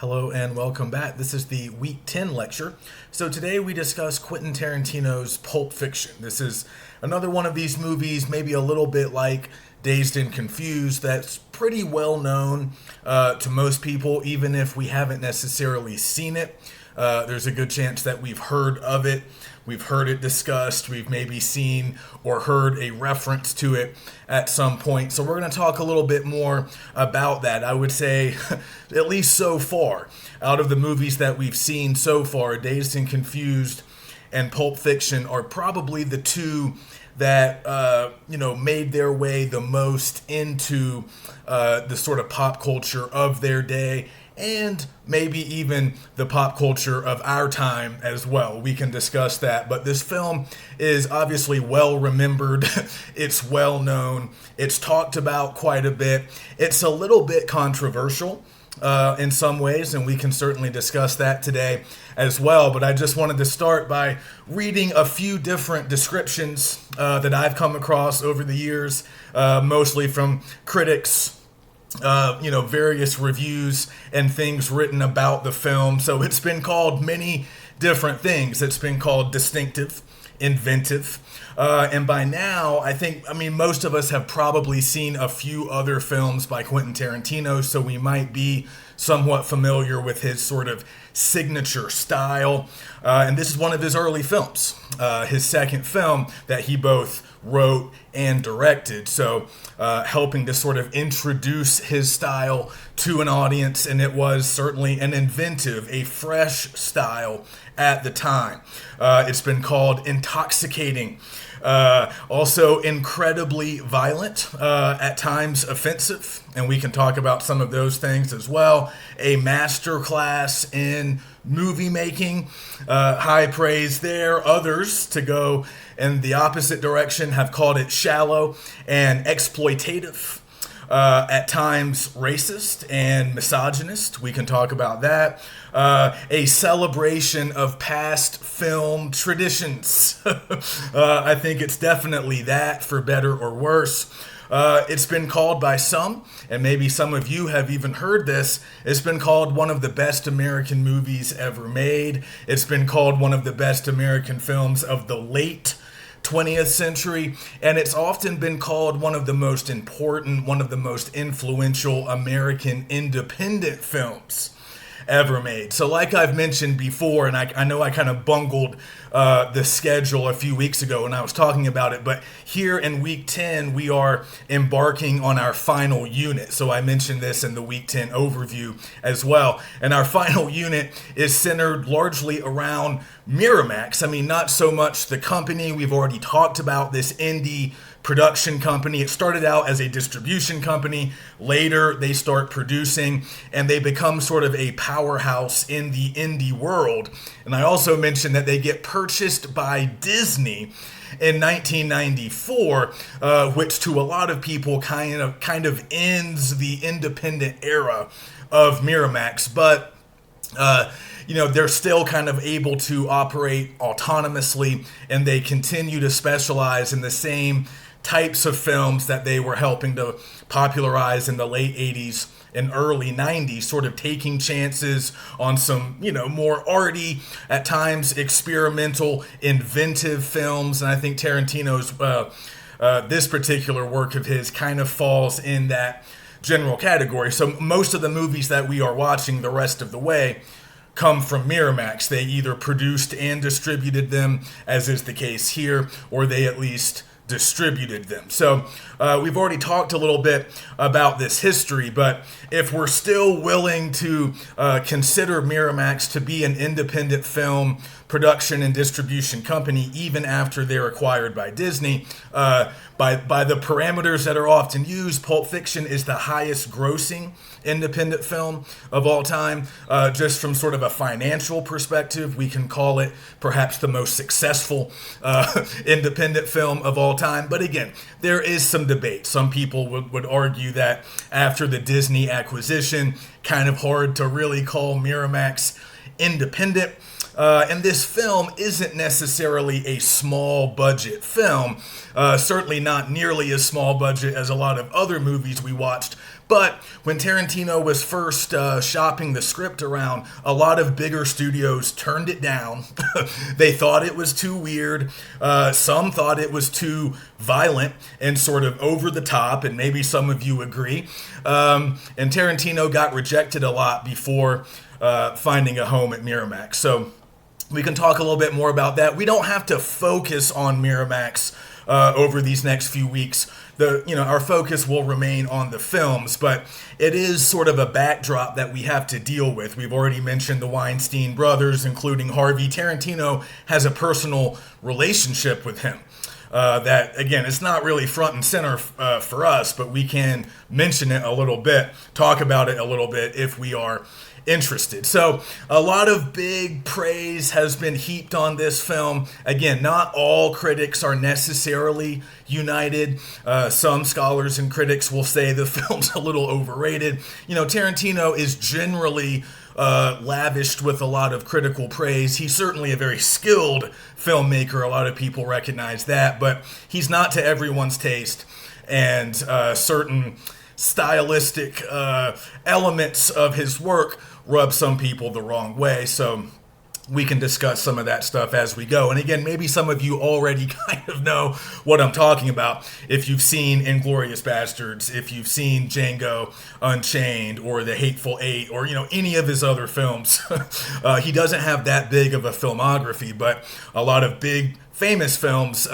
Hello and welcome back. This is the Week 10 lecture. So today we discuss Quentin Tarantino's Pulp Fiction. This is another one of these movies, maybe a little bit like Dazed and Confused, that's pretty well known to most people, even if we haven't necessarily seen it. There's a good chance that we've heard of it. We've heard it discussed. We've maybe seen or heard a reference to it at some point. So we're going to talk a little bit more about that. I would say, at least so far, out of the movies that we've seen so far, Dazed and Confused and Pulp Fiction are probably the two that made their way the most into the sort of pop culture of their day, and maybe even the pop culture of our time as well. We can discuss that. But this film is obviously well remembered. It's well known. It's talked about quite a bit. It's a little bit controversial in some ways, and we can certainly discuss that today as well. But I just wanted to start by reading a few different descriptions that I've come across over the years, mostly from critics, various reviews and things written about the film. So it's been called many different things. It's been called distinctive, inventive, and by now, most of us have probably seen a few other films by Quentin Tarantino, so we might be somewhat familiar with his sort of signature style. And this is one of his early films, his second film that he both wrote and directed, so helping to sort of introduce his style to an audience, and it was certainly an inventive, a fresh style at the time. It's been called intoxicating, also incredibly violent, at times offensive, and we can talk about some of those things as well. A masterclass in movie making, high praise there. Others, to go in the opposite direction, have called it shallow and exploitative. At times racist and misogynist. We can talk about that. A celebration of past film traditions. I think it's definitely that, for better or worse. It's been called by some, and maybe some of you have even heard this, it's been called one of the best American movies ever made. It's been called one of the best American films of the late 20th century, and it's often been called one of the most important, one of the most influential American independent films ever made. So like I've mentioned before, and I know I kind of bungled the schedule a few weeks ago when I was talking about it, but here in Week 10, we are embarking on our final unit. So I mentioned this in the Week 10 overview as well. And our final unit is centered largely around Miramax. Not so much the company. We've already talked about this indie production company. It started out as a distribution company. Later, they start producing, and they become sort of a powerhouse in the indie world. And I also mentioned that they get purchased by Disney in 1994, which to a lot of people kind of ends the independent era of Miramax. But they're still kind of able to operate autonomously, and they continue to specialize in the same types of films that they were helping to popularize in the late 80s and early 90s, sort of taking chances on some, more arty, at times experimental, inventive films. And I think Tarantino's, this particular work of his kind of falls in that general category. So most of the movies that we are watching the rest of the way come from Miramax. They either produced and distributed them, as is the case here, or they at least distributed them. So we've already talked a little bit about this history, but if we're still willing to consider Miramax to be an independent film production and distribution company, even after they're acquired by Disney, by the parameters that are often used, Pulp Fiction is the highest grossing independent film of all time. Just from sort of a financial perspective, we can call it perhaps the most successful independent film of all time. But again, there is some debate. Some people would argue that after the Disney acquisition, kind of hard to really call Miramax independent. And this film isn't necessarily a small budget film, certainly not nearly as small budget as a lot of other movies we watched. But when Tarantino was first shopping the script around, a lot of bigger studios turned it down. They thought it was too weird. Some thought it was too violent and sort of over the top, and maybe some of you agree. And Tarantino got rejected a lot before finding a home at Miramax. So we can talk a little bit more about that. We don't have to focus on Miramax over these next few weeks. Our focus will remain on the films, but it is sort of a backdrop that we have to deal with. We've already mentioned the Weinstein brothers, including Harvey. Tarantino has a personal relationship with him. That, again, it's not really front and center for us, but we can mention it a little bit, talk about it a little bit if we are interested. So a lot of big praise has been heaped on this film. Again, not all critics are necessarily united. Some scholars and critics will say the film's a little overrated. Tarantino is generally lavished with a lot of critical praise. He's certainly a very skilled filmmaker. A lot of people recognize that, but he's not to everyone's taste. And certain stylistic elements of his work rub some people the wrong way. So we can discuss some of that stuff as we go. And again, maybe some of you already kind of know what I'm talking about. If you've seen Inglourious Bastards, if you've seen Django Unchained or The Hateful Eight, or any of his other films, he doesn't have that big of a filmography, but a lot of big famous films,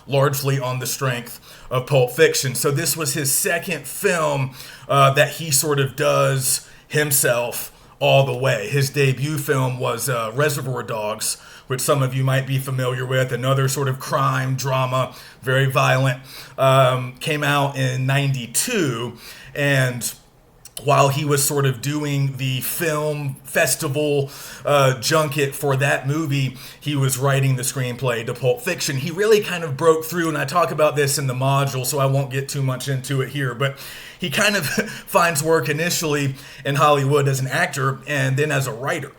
largely on the strength of Pulp Fiction. So this was his second film that he sort of does himself all the way. His debut film was Reservoir Dogs, which some of you might be familiar with, another sort of crime drama, very violent, came out in 92, and while he was sort of doing the film festival junket for that movie, he was writing the screenplay to Pulp Fiction. He really kind of broke through, and I talk about this in the module, so I won't get too much into it here, but he kind of finds work initially in Hollywood as an actor and then as a writer.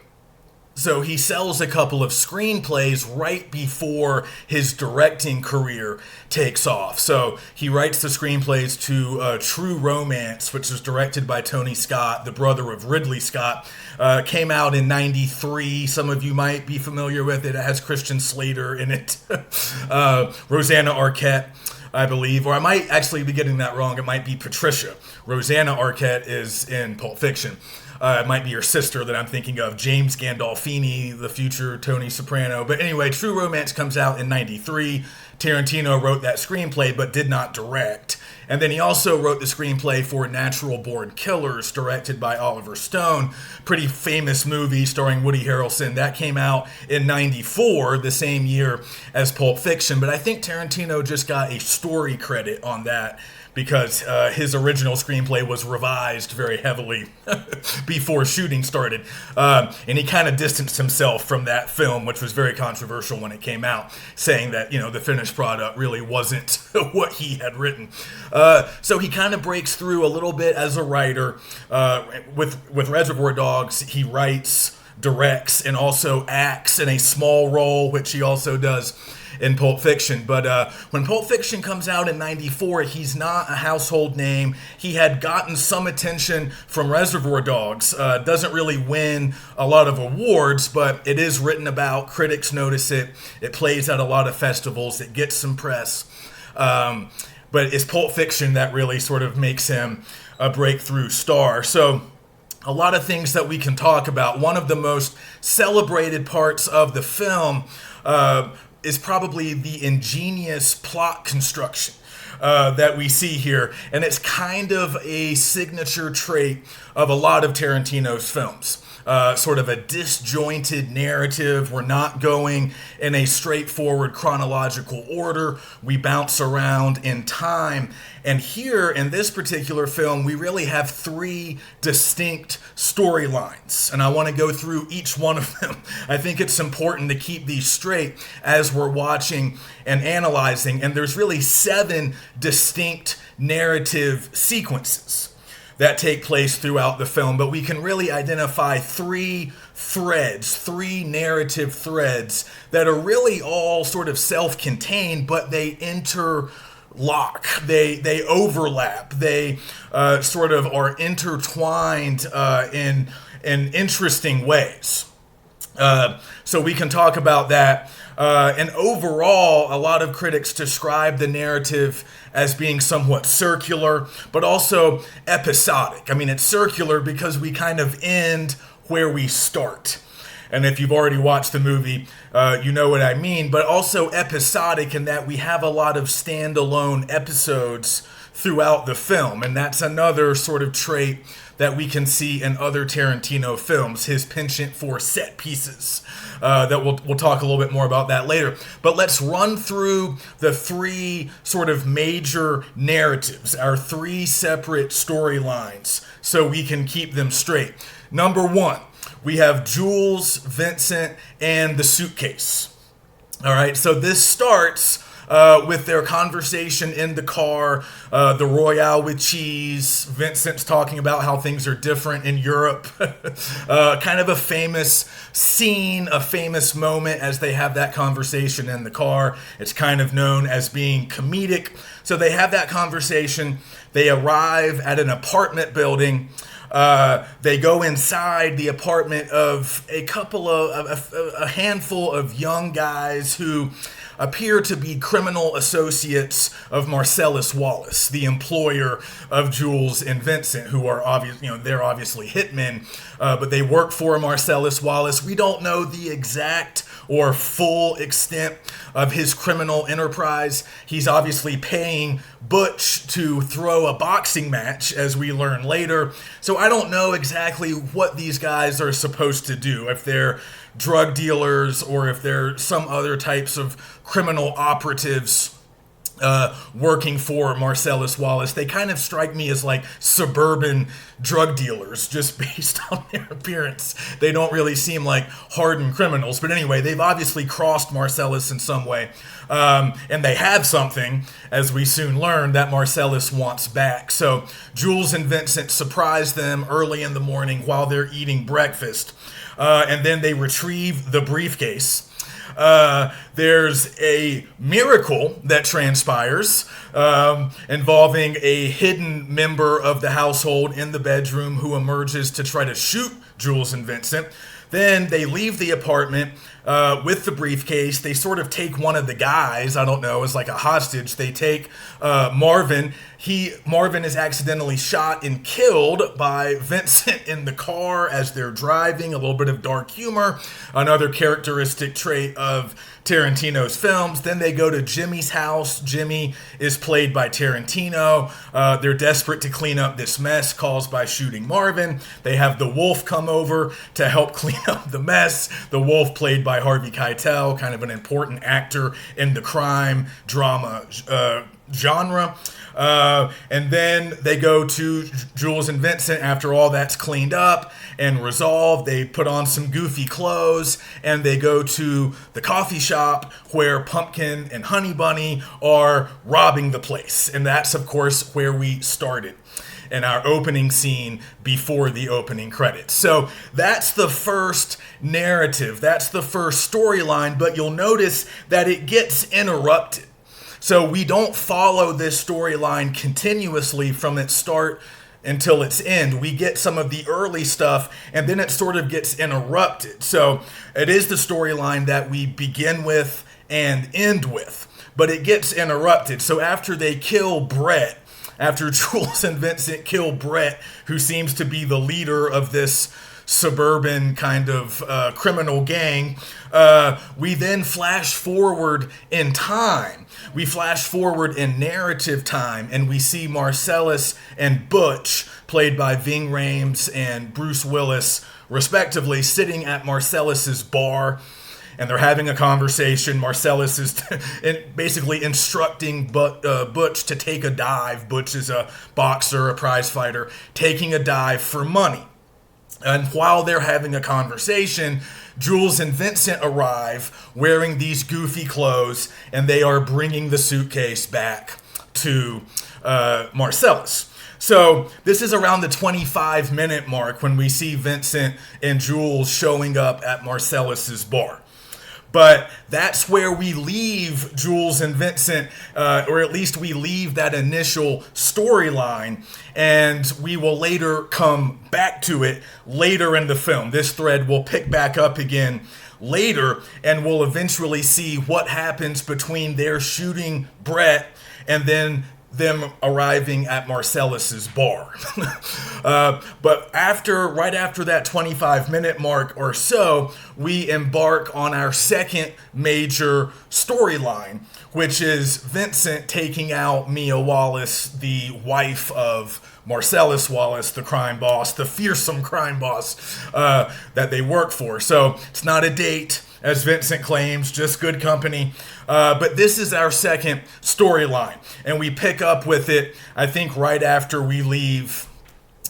So he sells a couple of screenplays right before his directing career takes off. So he writes the screenplays to True Romance, which was directed by Tony Scott, the brother of Ridley Scott. Came out in 93. Some of you might be familiar with it. It has Christian Slater in it. Rosanna Arquette, I believe, or I might actually be getting that wrong. It might be Patricia. Rosanna Arquette is in Pulp Fiction. It might be her sister that I'm thinking of, James Gandolfini, the future Tony Soprano. But anyway, True Romance comes out in 93. Tarantino wrote that screenplay but did not direct. And then he also wrote the screenplay for Natural Born Killers, directed by Oliver Stone. Pretty famous movie starring Woody Harrelson. That came out in 94, the same year as Pulp Fiction. But I think Tarantino just got a story credit on that, because his original screenplay was revised very heavily before shooting started. And he kind of distanced himself from that film, which was very controversial when it came out, saying that, the finished product really wasn't what he had written. So he kind of breaks through a little bit as a writer. With Reservoir Dogs, he writes, directs, and also acts in a small role, which he also does in Pulp Fiction. But when Pulp Fiction comes out in 94, he's not a household name. He had gotten some attention from Reservoir Dogs. Doesn't really win a lot of awards, but it is written about. Critics notice it. It plays at a lot of festivals. It gets some press. But it's Pulp Fiction that really sort of makes him a breakthrough star. So a lot of things that we can talk about. One of the most celebrated parts of the film is probably the ingenious plot construction that we see here. And it's kind of a signature trait of a lot of Tarantino's films. Sort of a disjointed narrative. We're not going in a straightforward chronological order. We bounce around in time. And here in this particular film, we really have three distinct storylines. And I want to go through each one of them. I think it's important to keep these straight as we're watching and analyzing. And there's really 7 distinct narrative sequences. that take place throughout the film, but we can really identify three narrative threads that are really all sort of self-contained, but they interlock, they overlap, they sort of are intertwined in interesting ways. So we can talk about that. And overall, a lot of critics describe the narrative as being somewhat circular, but also episodic. I mean, it's circular because we kind of end where we start. And if you've already watched the movie, you know what I mean. But also episodic in that we have a lot of standalone episodes throughout the film. And that's another sort of trait that we can see in other Tarantino films, his penchant for set pieces. That we'll talk a little bit more about that later. But let's run through the three sort of major narratives, our three separate storylines, so we can keep them straight. Number one, we have Jules, Vincent, and the suitcase. All right, so this starts with their conversation in the car, the Royale with cheese. Vincent's talking about how things are different in Europe. Kind of a famous scene, a famous moment as they have that conversation in the car. It's kind of known as being comedic. So they have that conversation. They arrive at an apartment building. They go inside the apartment of a handful of young guys who appear to be criminal associates of Marcellus Wallace, the employer of Jules and Vincent, who are they're obviously hitmen, but they work for Marcellus Wallace. We don't know the exact or full extent of his criminal enterprise. He's obviously paying Butch to throw a boxing match, as we learn later. So I don't know exactly what these guys are supposed to do, if they're drug dealers or if they're some other types of criminal operatives working for Marcellus Wallace. They kind of strike me as like suburban drug dealers just based on their appearance. They don't really seem like hardened criminals. But anyway, they've obviously crossed Marcellus in some way. And they have something, as we soon learn, that Marcellus wants back. So Jules and Vincent surprise them early in the morning while they're eating breakfast. And then they retrieve the briefcase. There's a miracle that transpires involving a hidden member of the household in the bedroom who emerges to try to shoot Jules and Vincent. Then they leave the apartment with the briefcase. They sort of take one of the guys, I don't know, as like a hostage. They take Marvin. Marvin is accidentally shot and killed by Vincent in the car as they're driving. A little bit of dark humor, another characteristic trait of Tarantino's films. Then they go to Jimmy's house. Jimmy is played by Tarantino. They're desperate to clean up this mess caused by shooting Marvin. They have the wolf come over to help clean up the mess. The wolf played by Harvey Keitel, kind of an important actor in the crime drama genre. And then they go to Jules and Vincent after all that's cleaned up and resolved. They put on some goofy clothes and they go to the coffee shop where Pumpkin and Honey Bunny are robbing the place. And that's, of course, where we started in our opening scene before the opening credits. So that's the first narrative. That's the first storyline, but you'll notice that it gets interrupted. So we don't follow this storyline continuously from its start until its end. We get some of the early stuff and then it sort of gets interrupted. So it is the storyline that we begin with and end with, but it gets interrupted. So after they kill Brett, after Jules and Vincent kill Brett, who seems to be the leader of this suburban kind of criminal gang, we then flash forward in time. We flash forward in narrative time, and we see Marcellus and Butch, played by Ving Rhames and Bruce Willis, respectively, sitting at Marcellus's bar, and they're having a conversation. Marcellus is basically instructing Butch to take a dive. Butch is a boxer, a prize fighter, taking a dive for money. And while they're having a conversation, Jules and Vincent arrive wearing these goofy clothes, and they are bringing the suitcase back to Marcellus. So this is around the 25-minute mark when we see Vincent and Jules showing up at Marcellus's bar. But that's where we leave Jules and Vincent, or at least we leave that initial storyline, and we will later come back to it later in the film. This thread will pick back up again later, and we'll eventually see what happens between their shooting Brett and then them arriving at Marcellus's bar. But right after that 25-minute mark or so, we embark on our second major storyline, which is Vincent taking out Mia Wallace, the wife of Marcellus Wallace, the crime boss, the fearsome crime boss that they work for. So it's not a date, as Vincent claims, just good company. But this is our second storyline, and we pick up with it, I think, right after we leave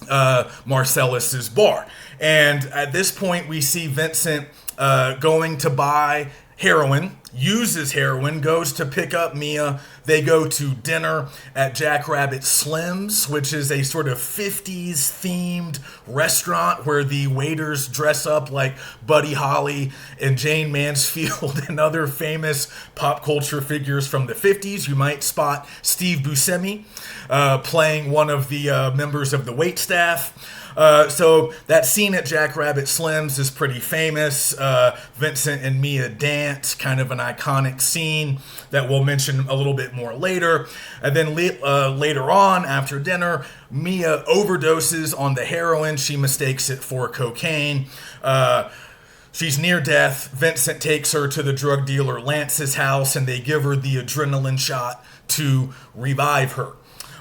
Marcellus's bar. And at this point, we see Vincent going to buy heroin, uses heroin, goes to pick up Mia. They go to dinner at Jackrabbit Slim's, which is a sort of 50s themed restaurant where the waiters dress up like Buddy Holly and Jane Mansfield and other famous pop culture figures from the 50s. You might spot Steve Buscemi playing one of the members of the waitstaff. So that scene at Jackrabbit Slim's is pretty famous. Vincent and Mia dance, kind of an iconic scene that we'll mention a little bit more later. And then later on, after dinner, Mia overdoses on the heroin. She mistakes it for cocaine. She's near death. Vincent takes her to the drug dealer Lance's house, and they give her the adrenaline shot to revive her.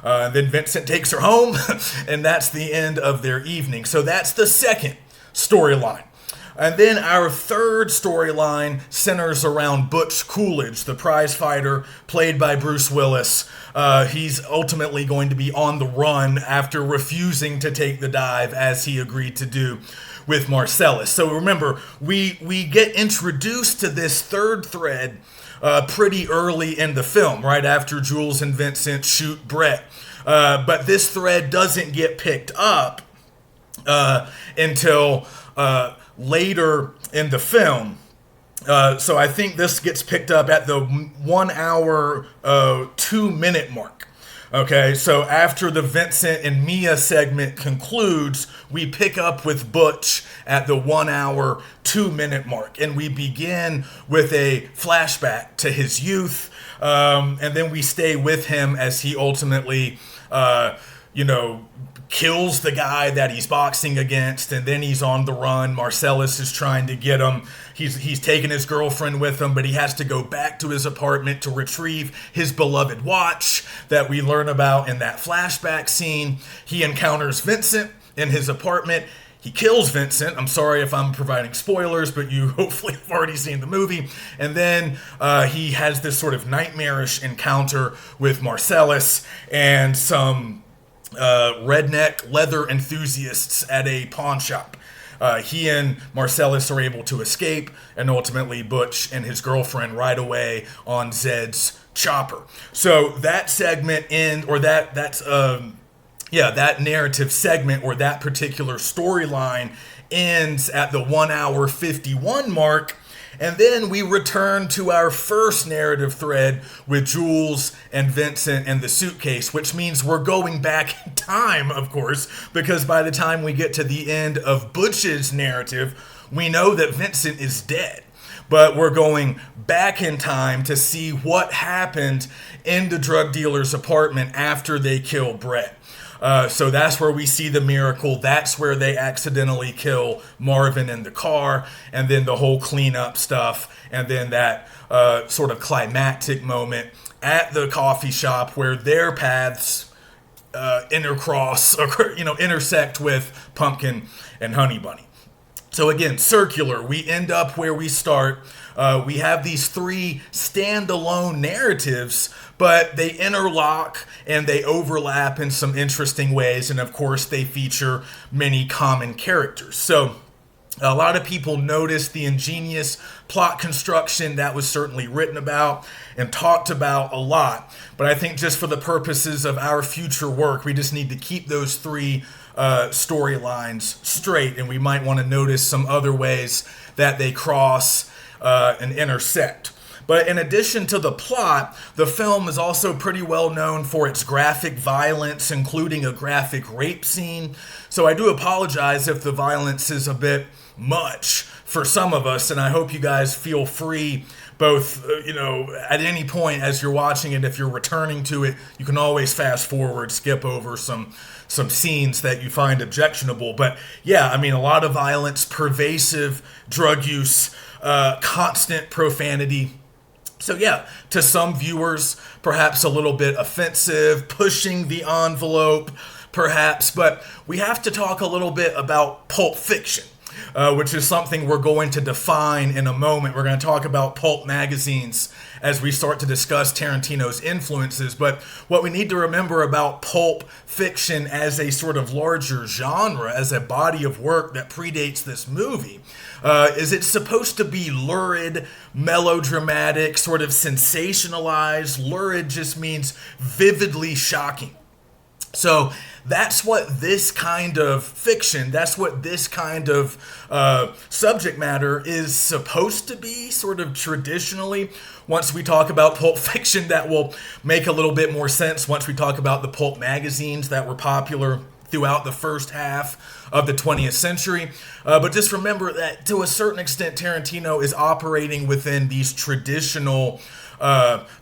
Then Vincent takes her home, and that's the end of their evening. So that's the second storyline. And then our third storyline centers around Butch Coolidge, the prize fighter played by Bruce Willis. He's ultimately going to be on the run after refusing to take the dive, as he agreed to do with Marcellus. So remember, we get introduced to this third thread pretty early in the film, right after Jules and Vincent shoot Brett. But this thread doesn't get picked up until later in the film. So I think this gets picked up at the 1 hour, 2 minute mark. Okay, so after the Vincent and Mia segment concludes, we pick up with Butch at the 1 hour, 2 minute mark. And we begin with a flashback to his youth. And then we stay with him as he ultimately, kills the guy that he's boxing against, and then he's on the run. Marcellus is trying to get him. He's taken his girlfriend with him, but he has to go back to his apartment to retrieve his beloved watch that we learn about in that flashback scene. He encounters Vincent in his apartment. He kills Vincent. I'm sorry if I'm providing spoilers, but you hopefully have already seen the movie. And then he has this sort of nightmarish encounter with Marcellus and some redneck leather enthusiasts at a pawn shop. He and Marcellus are able to escape, and ultimately Butch and his girlfriend ride away on Zed's chopper. So that segment that narrative segment or that particular storyline ends at the 1 hour 51 mark. And then we return to our first narrative thread with Jules and Vincent and the suitcase, which means we're going back in time, of course, because by the time we get to the end of Butch's narrative, we know that Vincent is dead. But we're going back in time to see what happened in the drug dealer's apartment after they kill Brett. So that's where we see the miracle. That's where they accidentally kill Marvin in the car, and then the whole cleanup stuff, and then that sort of climactic moment at the coffee shop where their paths intersect with Pumpkin and Honey Bunny. So again, circular. We end up where we start. We have these three standalone narratives, but they interlock and they overlap in some interesting ways. And of course, they feature many common characters. So A lot of people noticed the ingenious plot construction that was certainly written about and talked about a lot. But I think just for the purposes of our future work, we just need to keep those three storylines straight, and we might want to notice some other ways that they cross and intersect. But in addition to the plot, the film is also pretty well known for its graphic violence, including a graphic rape scene. So I do apologize if the violence is a bit much for some of us, and I hope you guys feel free both, at any point as you're watching it, if you're returning to it, you can always fast forward, skip over some scenes that you find objectionable. But yeah, I mean, a lot of violence, pervasive drug use, constant profanity. So yeah, to some viewers, perhaps a little bit offensive, pushing the envelope, perhaps. But we have to talk a little bit about Pulp Fiction, which is something we're going to define in a moment. We're going to talk about pulp magazines as we start to discuss Tarantino's influences. But what we need to remember about Pulp Fiction as a sort of larger genre, as a body of work that predates this movie, is it's supposed to be lurid, melodramatic, sort of sensationalized. Lurid just means vividly shocking. So that's what this kind of fiction, that's what this kind of subject matter is supposed to be, sort of traditionally. Once we talk about Pulp Fiction, that will make a little bit more sense once we talk about the pulp magazines that were popular throughout the first half of the 20th century. But just remember that to a certain extent, Tarantino is operating within these traditional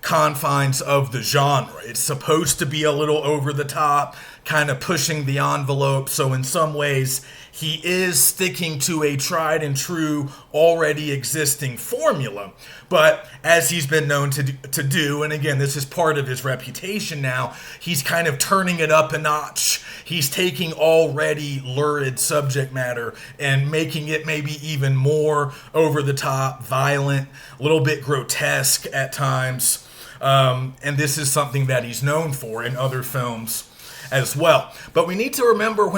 confines of the genre. It's supposed to be a little over the top, kind of pushing the envelope. So in some ways, he is sticking to a tried and true, already existing formula. But as he's been known to do, and again, this is part of his reputation now, he's kind of turning it up a notch. He's taking already lurid subject matter and making it maybe even more over the top, violent, a little bit grotesque at times. And this is something that he's known for in other films as well. But we need to remember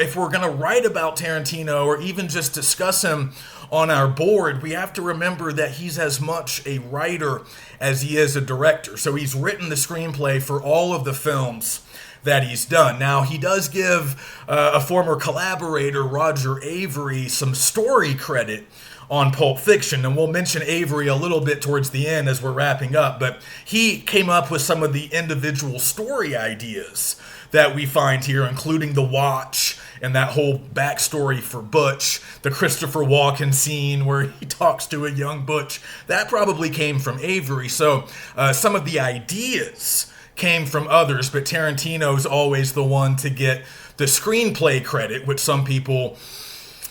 if we're going to write about Tarantino or even just discuss him on our board, we have to remember that he's as much a writer as he is a director. So he's written the screenplay for all of the films that he's done. Now, he does give a former collaborator, Roger Avery, some story credit on Pulp Fiction, and we'll mention Avery a little bit towards the end as we're wrapping up, but he came up with some of the individual story ideas that we find here, including the watch and that whole backstory for Butch, the Christopher Walken scene where he talks to a young Butch. That probably came from Avery. So some of the ideas came from others, but Tarantino's always the one to get the screenplay credit, which some people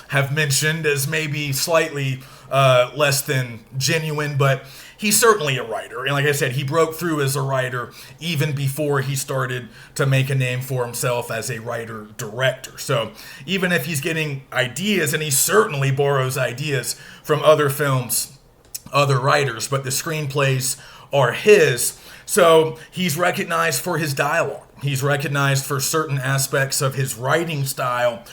have mentioned as maybe slightly less than genuine, but he's certainly a writer. And like I said, he broke through as a writer even before he started to make a name for himself as a writer-director. So even if he's getting ideas, and he certainly borrows ideas from other films, other writers, but the screenplays are his. So he's recognized for his dialogue. He's recognized for certain aspects of his writing style,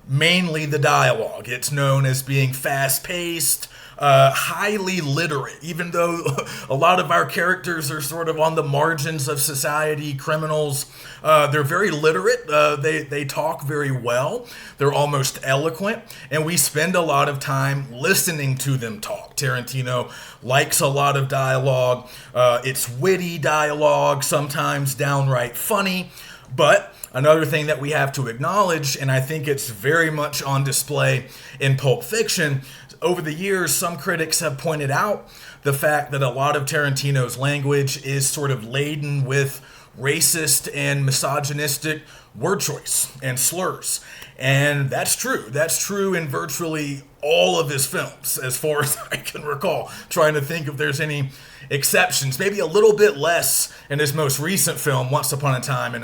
mainly the dialogue. It's known as being fast-paced, highly literate, even though a lot of our characters are sort of on the margins of society, criminals. They're very literate. They talk very well. They're almost eloquent, and we spend a lot of time listening to them talk. Tarantino likes a lot of dialogue. It's witty dialogue, sometimes downright funny, but another thing that we have to acknowledge, and I think it's very much on display in Pulp Fiction, over the years, some critics have pointed out the fact that a lot of Tarantino's language is sort of laden with racist and misogynistic word choice and slurs. And that's true. That's true in virtually all of his films, as far as I can recall. Trying to think if there's any exceptions. Maybe a little bit less in his most recent film, Once Upon a Time in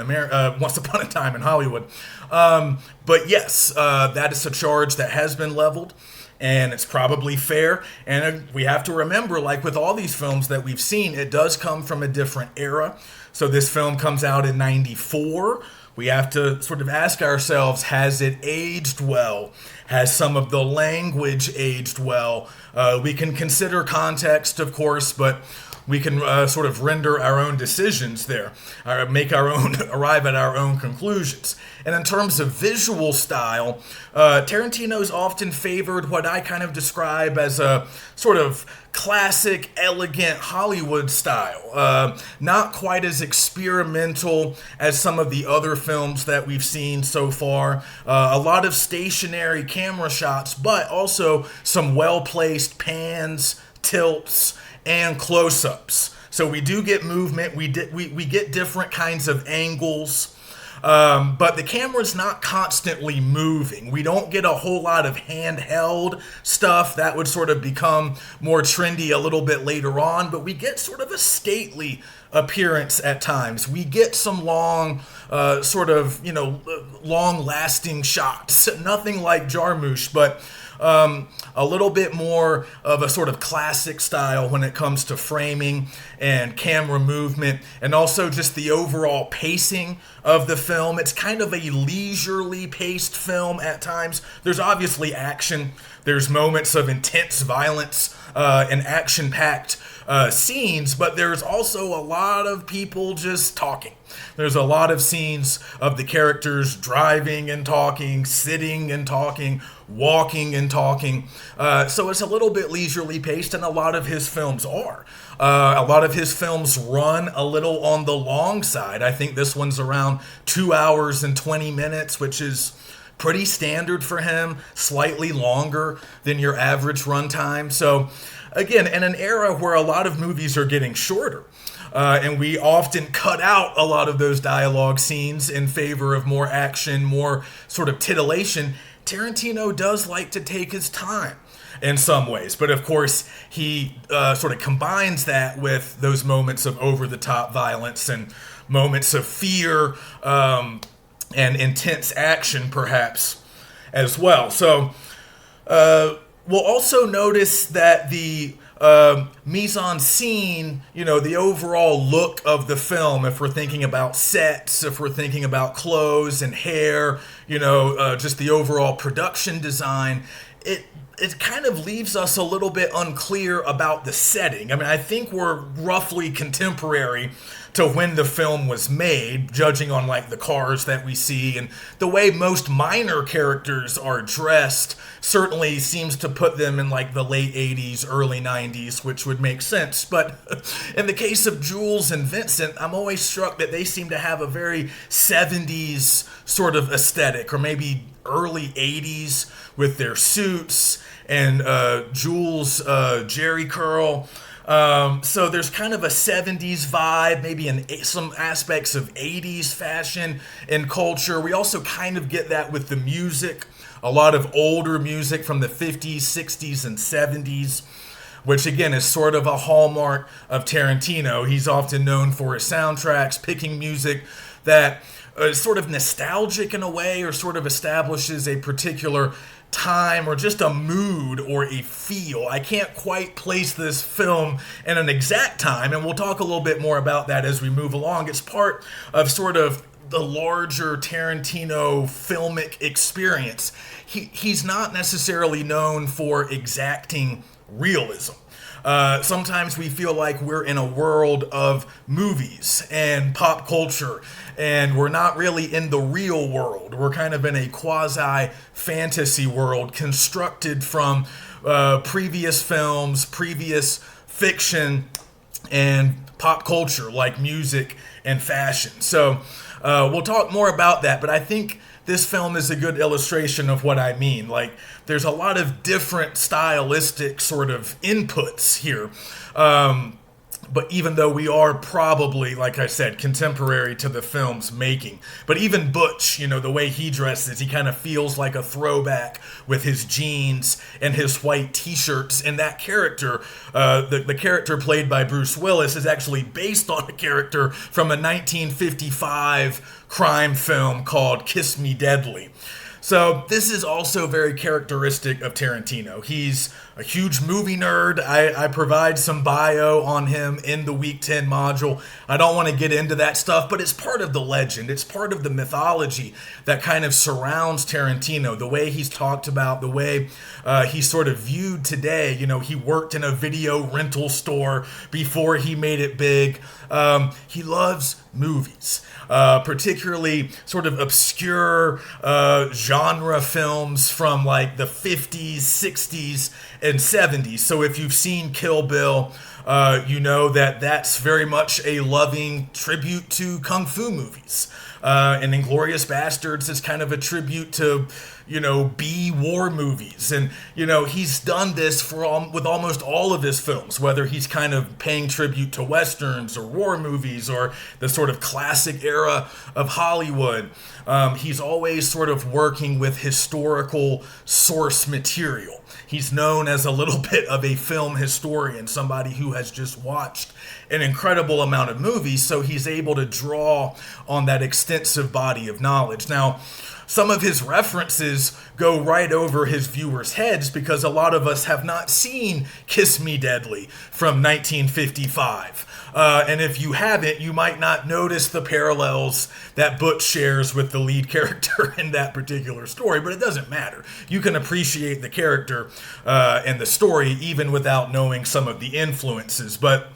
Hollywood. But yes, that is a charge that has been leveled, and it's probably fair. And we have to remember, like with all these films that we've seen, it does come from a different era. So this film comes out in 94, we have to sort of ask ourselves, has it aged well? Has some of the language aged well? We can consider context, of course, but we can sort of render our own decisions there, arrive at our own conclusions. And in terms of visual style, Tarantino's often favored what I kind of describe as a sort of classic, elegant Hollywood style. Not quite as experimental as some of the other films that we've seen so far. A lot of stationary camera shots, but also some well-placed pans, tilts, and close-ups. So we do get movement, we get different kinds of angles, but the camera's not constantly moving. We don't get a whole lot of handheld stuff. That would sort of become more trendy a little bit later on, but we get sort of a stately appearance at times. We get some long, long-lasting shots. Nothing like Jarmusch, but a little bit more of a sort of classic style when it comes to framing and camera movement, and also just the overall pacing of the film. It's kind of a leisurely paced film at times. There's obviously action. There's moments of intense violence and action-packed scenes, but there's also a lot of people just talking. There's a lot of scenes of the characters driving and talking, sitting and talking, walking and talking. So it's a little bit leisurely paced, and a lot of his films are. A lot of his films run a little on the long side. I think this one's around 2 hours and 20 minutes, which is pretty standard for him, slightly longer than your average runtime. So again, in an era where a lot of movies are getting shorter, and we often cut out a lot of those dialogue scenes in favor of more action, more sort of titillation, Tarantino does like to take his time in some ways. But of course, he sort of combines that with those moments of over-the-top violence and moments of fear and intense action, perhaps, as well. So we'll also notice that the mise-en-scene, the overall look of the film, if we're thinking about sets, if we're thinking about clothes and hair, just the overall production design, it kind of leaves us a little bit unclear about the setting. I mean, I think we're roughly contemporary to when the film was made, judging on like the cars that we see, and the way most minor characters are dressed certainly seems to put them in like the late 80s, early 90s, which would make sense. But in the case of Jules and Vincent, I'm always struck that they seem to have a very 70s sort of aesthetic, or maybe early 80s with their suits, and Jules' Jerry curl. So there's kind of a 70s vibe, maybe some aspects of 80s fashion and culture. We also kind of get that with the music, a lot of older music from the 50s, 60s, and 70s, which again is sort of a hallmark of Tarantino. He's often known for his soundtracks, picking music that is sort of nostalgic in a way, or sort of establishes a particular time or just a mood or a feel. I can't quite place this film in an exact time, and we'll talk a little bit more about that as we move along. It's part of sort of the larger Tarantino filmic experience. He's not necessarily known for exacting realism. Sometimes we feel like we're in a world of movies and pop culture, and we're not really in the real world. We're kind of in a quasi-fantasy world constructed from previous films, previous fiction, and pop culture like music and fashion. So we'll talk more about that, but I think this film is a good illustration of what I mean. Like, there's a lot of different stylistic sort of inputs here. But even though we are probably, like I said, contemporary to the film's making. But even Butch, the way he dresses, he kind of feels like a throwback with his jeans and his white t-shirts. And that character, the character played by Bruce Willis, is actually based on a character from a 1955 crime film called Kiss Me Deadly. So this is also very characteristic of Tarantino. He's a huge movie nerd. I provide some bio on him in the Week 10 module. I don't want to get into that stuff, but it's part of the legend. It's part of the mythology that kind of surrounds Tarantino, the way he's talked about, the way he's sort of viewed today. You know, he worked in a video rental store before he made it big. He loves movies, particularly sort of obscure genre films from like the 50s, 60s, and 70s. So if you've seen Kill Bill, you know that that's very much a loving tribute to Kung Fu movies. And Inglourious Bastards is kind of a tribute to, you know, B-war movies. And, you know, he's done this with almost all of his films, whether he's kind of paying tribute to Westerns or war movies or the sort of classic era of Hollywood. He's always sort of working with historical source material. He's known as a little bit of a film historian, somebody who has just watched an incredible amount of movies, so he's able to draw on that extensive body of knowledge. Now, some of his references go right over his viewers' heads because a lot of us have not seen Kiss Me Deadly from 1955. And if you haven't, you might not notice the parallels that Butch shares with the lead character in that particular story, but it doesn't matter. You can appreciate the character and the story even without knowing some of the influences. But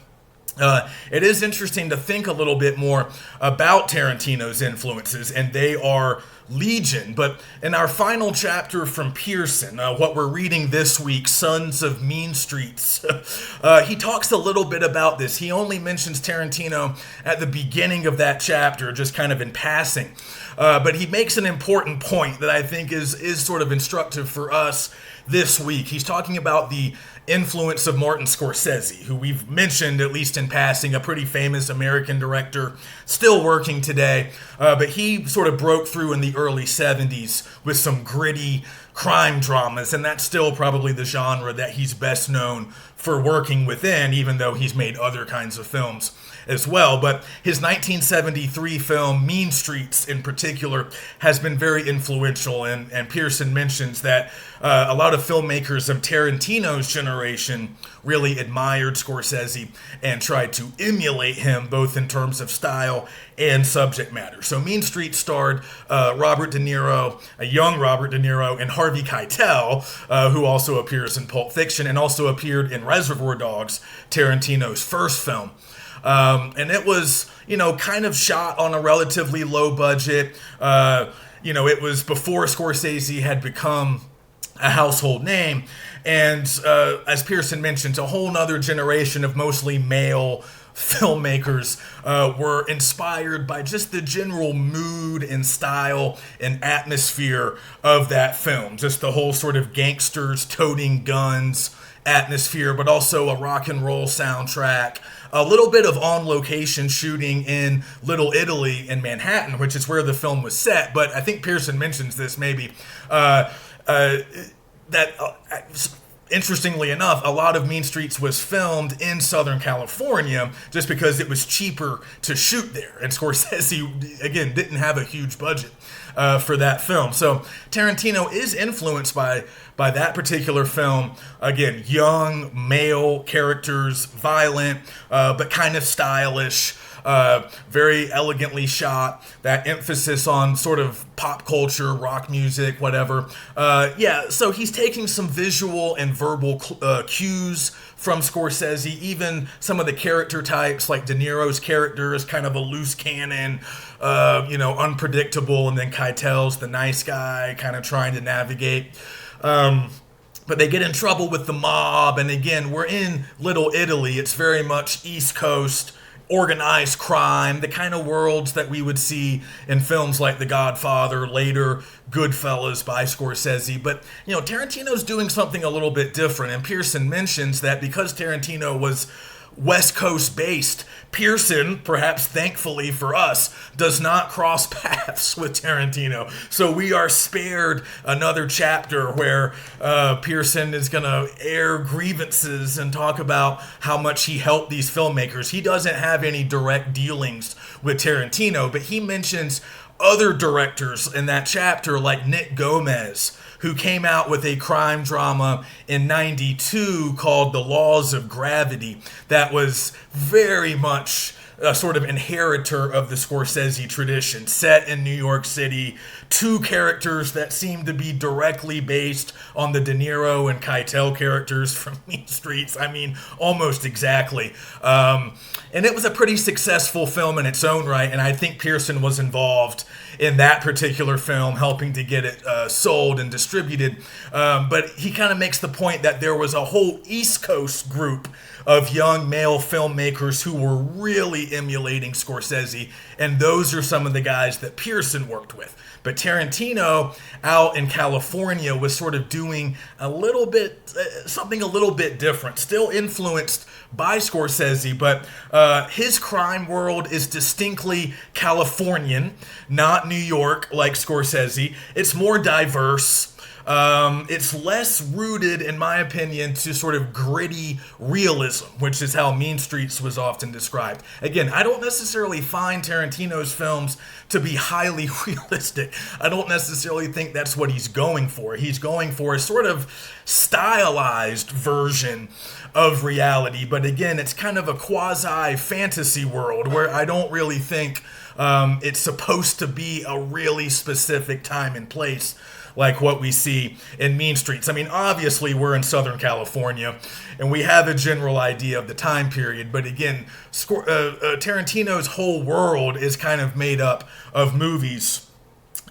it is interesting to think a little bit more about Tarantino's influences, and they are legion. But in our final chapter from Pearson, what we're reading this week, Sons of Mean Streets, he talks a little bit about this. He only mentions Tarantino at the beginning of that chapter, just kind of in passing. But he makes an important point that I think is sort of instructive for us this week. He's talking about the influence of Martin Scorsese, who we've mentioned, at least in passing, a pretty famous American director, still working today. But he sort of broke through in the early 70s with some gritty crime dramas, and that's still probably the genre that he's best known for working within, even though he's made other kinds of films as well. But his 1973 film, Mean Streets in particular, has been very influential, and Pearson mentions that a lot of filmmakers of Tarantino's generation really admired Scorsese and tried to emulate him both in terms of style and subject matter. So Mean Streets starred Robert De Niro, a young Robert De Niro, and Harvey Keitel, who also appears in Pulp Fiction and also appeared in Reservoir Dogs, Tarantino's first film. And it was, you know, kind of shot on a relatively low budget. You know, it was before Scorsese had become a household name. And as Pearson mentions, a whole nother generation of mostly male filmmakers were inspired by just the general mood and style and atmosphere of that film. Just the whole sort of gangsters toting guns atmosphere, but also a rock and roll soundtrack. A little bit of on-location shooting in Little Italy in Manhattan, which is where the film was set. But I think Pearson mentions this maybe. Interestingly enough, a lot of Mean Streets was filmed in Southern California just because it was cheaper to shoot there. And Scorsese, again, didn't have a huge budget for that film. So Tarantino is influenced by that particular film. Again, young male characters, violent, but kind of stylish. Very elegantly shot, that emphasis on sort of pop culture, rock music, whatever. So he's taking some visual and verbal cues from Scorsese, even some of the character types, like De Niro's character is kind of a loose cannon, unpredictable, and then Keitel's the nice guy, kind of trying to navigate. But they get in trouble with the mob, and again, we're in Little Italy. It's very much East Coast, organized crime, the kind of worlds that we would see in films like The Godfather, later Goodfellas by Scorsese. But, Tarantino's doing something a little bit different. And Pearson mentions that because Tarantino was West Coast based, Pearson, perhaps thankfully for us, does not cross paths with Tarantino. So we are spared another chapter where Pearson is going to air grievances and talk about how much he helped these filmmakers. He doesn't have any direct dealings with Tarantino, but he mentions other directors in that chapter, like Nick Gomez, who came out with a crime drama in '92 called The Laws of Gravity, that was very much a sort of inheritor of the Scorsese tradition, set in New York City, two characters that seem to be directly based on the De Niro and Keitel characters from Mean Streets. I mean, almost exactly. And it was a pretty successful film in its own right, and I think Pearson was involved in that particular film, helping to get it sold and distributed. But he kind of makes the point that there was a whole East Coast group of young male filmmakers who were really emulating Scorsese, and those are some of the guys that Pearson worked with. But Tarantino out in California was sort of doing a little bit, something a little bit different, still influenced by Scorsese, but his crime world is distinctly Californian, not New York like Scorsese. It's more diverse. It's less rooted, in my opinion, to sort of gritty realism, which is how Mean Streets was often described. Again, I don't necessarily find Tarantino's films to be highly realistic. I don't necessarily think that's what he's going for. He's going for a sort of stylized version of reality, but again, it's kind of a quasi-fantasy world where I don't really think it's supposed to be a really specific time and place like what we see in Mean Streets. I mean, obviously, we're in Southern California, and we have a general idea of the time period. But again, Tarantino's whole world is kind of made up of movies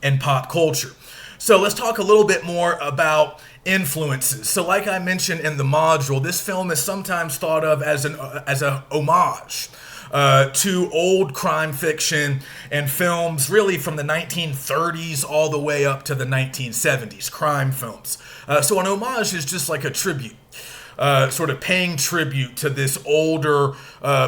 and pop culture. So let's talk a little bit more about influences. So like I mentioned in the module, this film is sometimes thought of as a homage to old crime fiction and films really from the 1930s all the way up to the 1970s, crime films. So an homage is just like a tribute, sort of paying tribute to this older,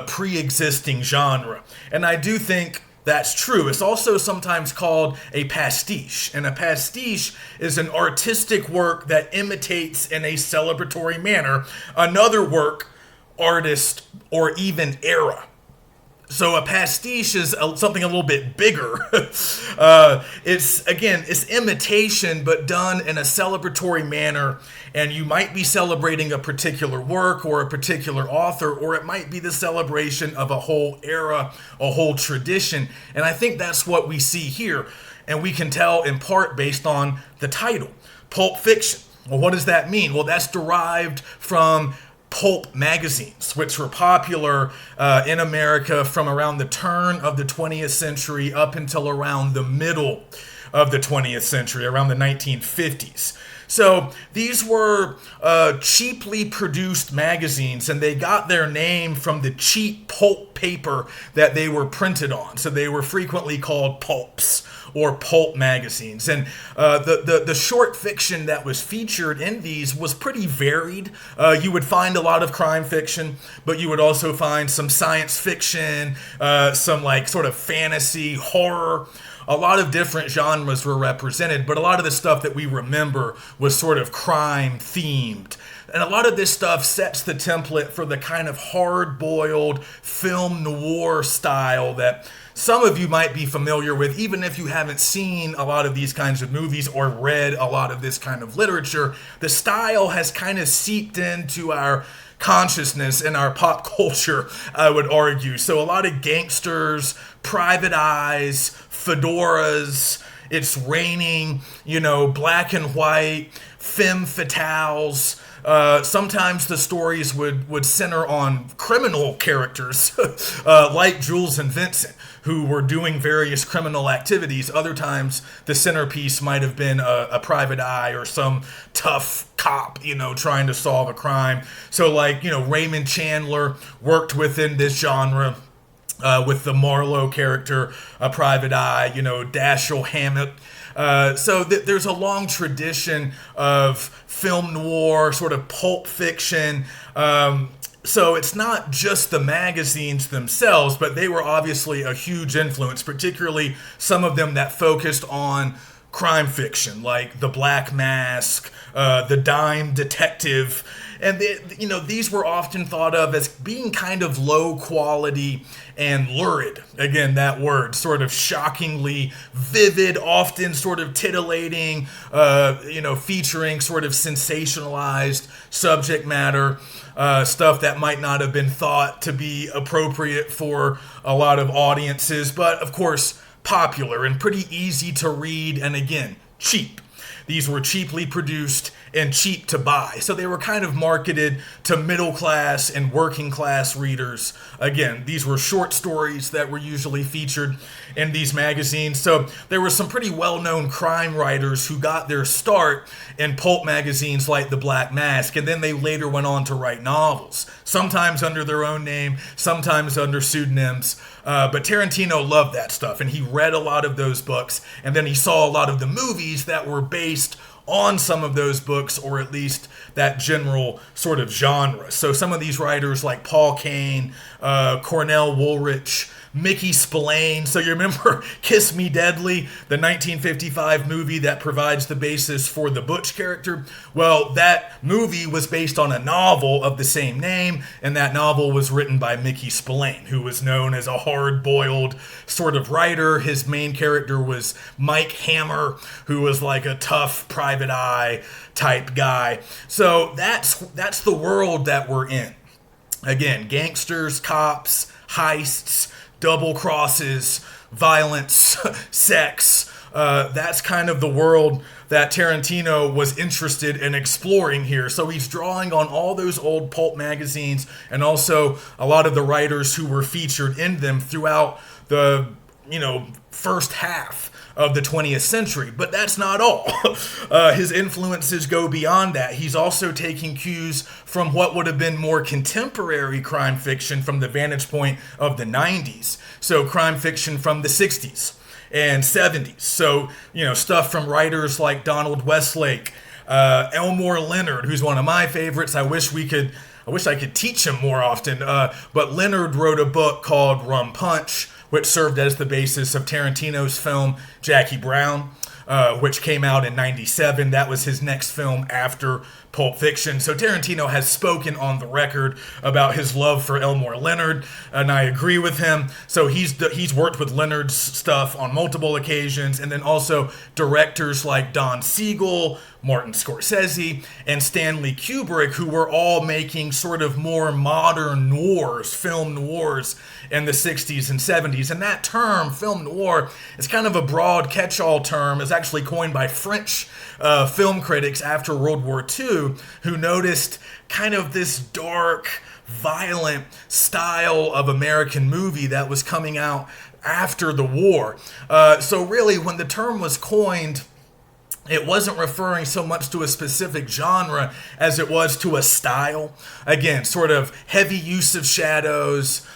pre-existing genre. And I do think that's true. It's also sometimes called a pastiche. And a pastiche is an artistic work that imitates in a celebratory manner another work, artist, or even era. So a pastiche is something a little bit bigger. It's imitation, but done in a celebratory manner. And you might be celebrating a particular work or a particular author, or it might be the celebration of a whole era, a whole tradition. And I think that's what we see here. And we can tell in part based on the title, Pulp Fiction. Well, what does that mean? Well, that's derived from pulp magazines, which were popular in America from around the turn of the 20th century up until around the middle of the 20th century, around the 1950s. So these were cheaply produced magazines, and they got their name from the cheap pulp paper that they were printed on. So they were frequently called pulps or pulp magazines. And the short fiction that was featured in these was pretty varied. You would find a lot of crime fiction, but you would also find some science fiction, some like sort of fantasy, horror. A lot of different genres were represented, but a lot of the stuff that we remember was sort of crime themed. And a lot of this stuff sets the template for the kind of hard-boiled film noir style that some of you might be familiar with, even if you haven't seen a lot of these kinds of movies or read a lot of this kind of literature. The style has kind of seeped into our consciousness and our pop culture, I would argue. So a lot of gangsters, private eyes, fedoras, it's raining, black and white, femme fatales. Sometimes the stories would center on criminal characters like Jules and Vincent, who were doing various criminal activities. Other times the centerpiece might have been a private eye or some tough cop, trying to solve a crime. So like, Raymond Chandler worked within this genre with the Marlowe character, a private eye, Dashiell Hammett. So there's a long tradition of film noir, sort of pulp fiction. So it's not just the magazines themselves, but they were obviously a huge influence, particularly some of them that focused on crime fiction, like The Black Mask, The Dime Detective. And these were often thought of as being kind of low quality and lurid. Again, that word, sort of shockingly vivid, often sort of titillating, featuring sort of sensationalized subject matter, stuff that might not have been thought to be appropriate for a lot of audiences, but of course, popular and pretty easy to read, and again, cheap. These were cheaply produced and cheap to buy. So they were kind of marketed to middle class and working class readers. Again, these were short stories that were usually featured in these magazines. So there were some pretty well-known crime writers who got their start in pulp magazines like The Black Mask, and then they later went on to write novels, sometimes under their own name, sometimes under pseudonyms. But Tarantino loved that stuff, and he read a lot of those books, and then he saw a lot of the movies that were based on some of those books, or at least that general sort of genre. So some of these writers like Paul Kane, Cornell Woolrich, Mickey Spillane. So you remember Kiss Me Deadly, the 1955 movie that provides the basis for the Butch character? Well, that movie was based on a novel of the same name, and that novel was written by Mickey Spillane, who was known as a hard-boiled sort of writer. His main character was Mike Hammer, who was like a tough private eye type guy. So that's the world that we're in. Again, gangsters, cops, heists, double crosses, violence, sex. That's kind of the world that Tarantino was interested in exploring here. So he's drawing on all those old pulp magazines and also a lot of the writers who were featured in them throughout the, first half of the 20th century. But that's not all. His influences go beyond that. He's also taking cues from what would have been more contemporary crime fiction from the vantage point of the 90s. So crime fiction from the 60s and 70s. So, stuff from writers like Donald Westlake, Elmore Leonard, who's one of my favorites. I wish I could teach him more often. But Leonard wrote a book called Rum Punch, which served as the basis of Tarantino's film Jackie Brown, which came out in '97. That was his next film after Pulp Fiction. So Tarantino has spoken on the record about his love for Elmore Leonard, and I agree with him. So he's worked with Leonard's stuff on multiple occasions, and then also directors like Don Siegel, Martin Scorsese, and Stanley Kubrick, who were all making sort of more modern noirs, film noirs in the 60s and 70s. And that term, film noir, is kind of a broad catch-all term. It's actually coined by French film critics after World War II, who noticed kind of this dark, violent style of American movie that was coming out after the war. So really, when the term was coined, it wasn't referring so much to a specific genre as it was to a style. Again, sort of heavy use of shadows,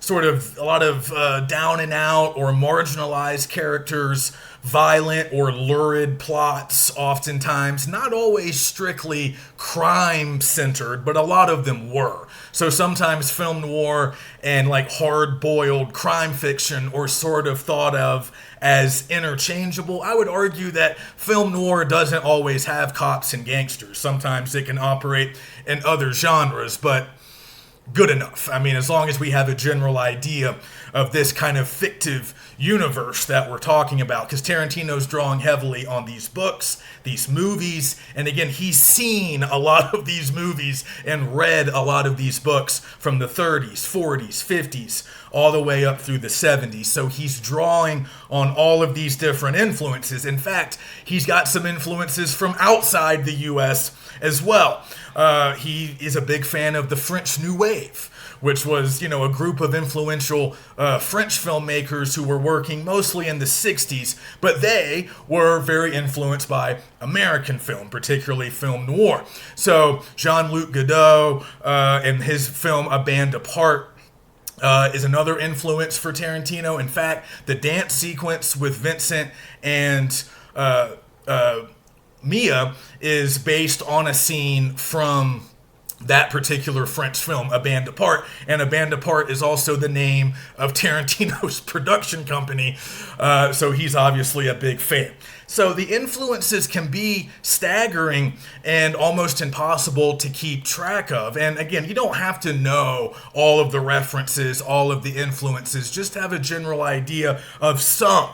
sort of a lot of down and out or marginalized characters, violent or lurid plots oftentimes, not always strictly crime-centered, but a lot of them were. So sometimes film noir and like hard-boiled crime fiction are sort of thought of as interchangeable. I would argue that film noir doesn't always have cops and gangsters. Sometimes it can operate in other genres, but good enough. I mean, as long as we have a general idea of this kind of fictive universe that we're talking about, because Tarantino's drawing heavily on these books, these movies, and again, he's seen a lot of these movies and read a lot of these books from the 30s, 40s, 50s, all the way up through the 70s. So he's drawing on all of these different influences. In fact, he's got some influences from outside the U.S. as well. He is a big fan of the French New Wave, which was, a group of influential French filmmakers who were working mostly in the 60s, but they were very influenced by American film, particularly film noir. So Jean-Luc Godard and his film A Band Apart is another influence for Tarantino. In fact, the dance sequence with Vincent and Mia is based on a scene from that particular French film, A Band Apart. And A Band Apart is also the name of Tarantino's production company, so he's obviously a big fan. So the influences can be staggering and almost impossible to keep track of. And again, you don't have to know all of the references, all of the influences, just have a general idea of some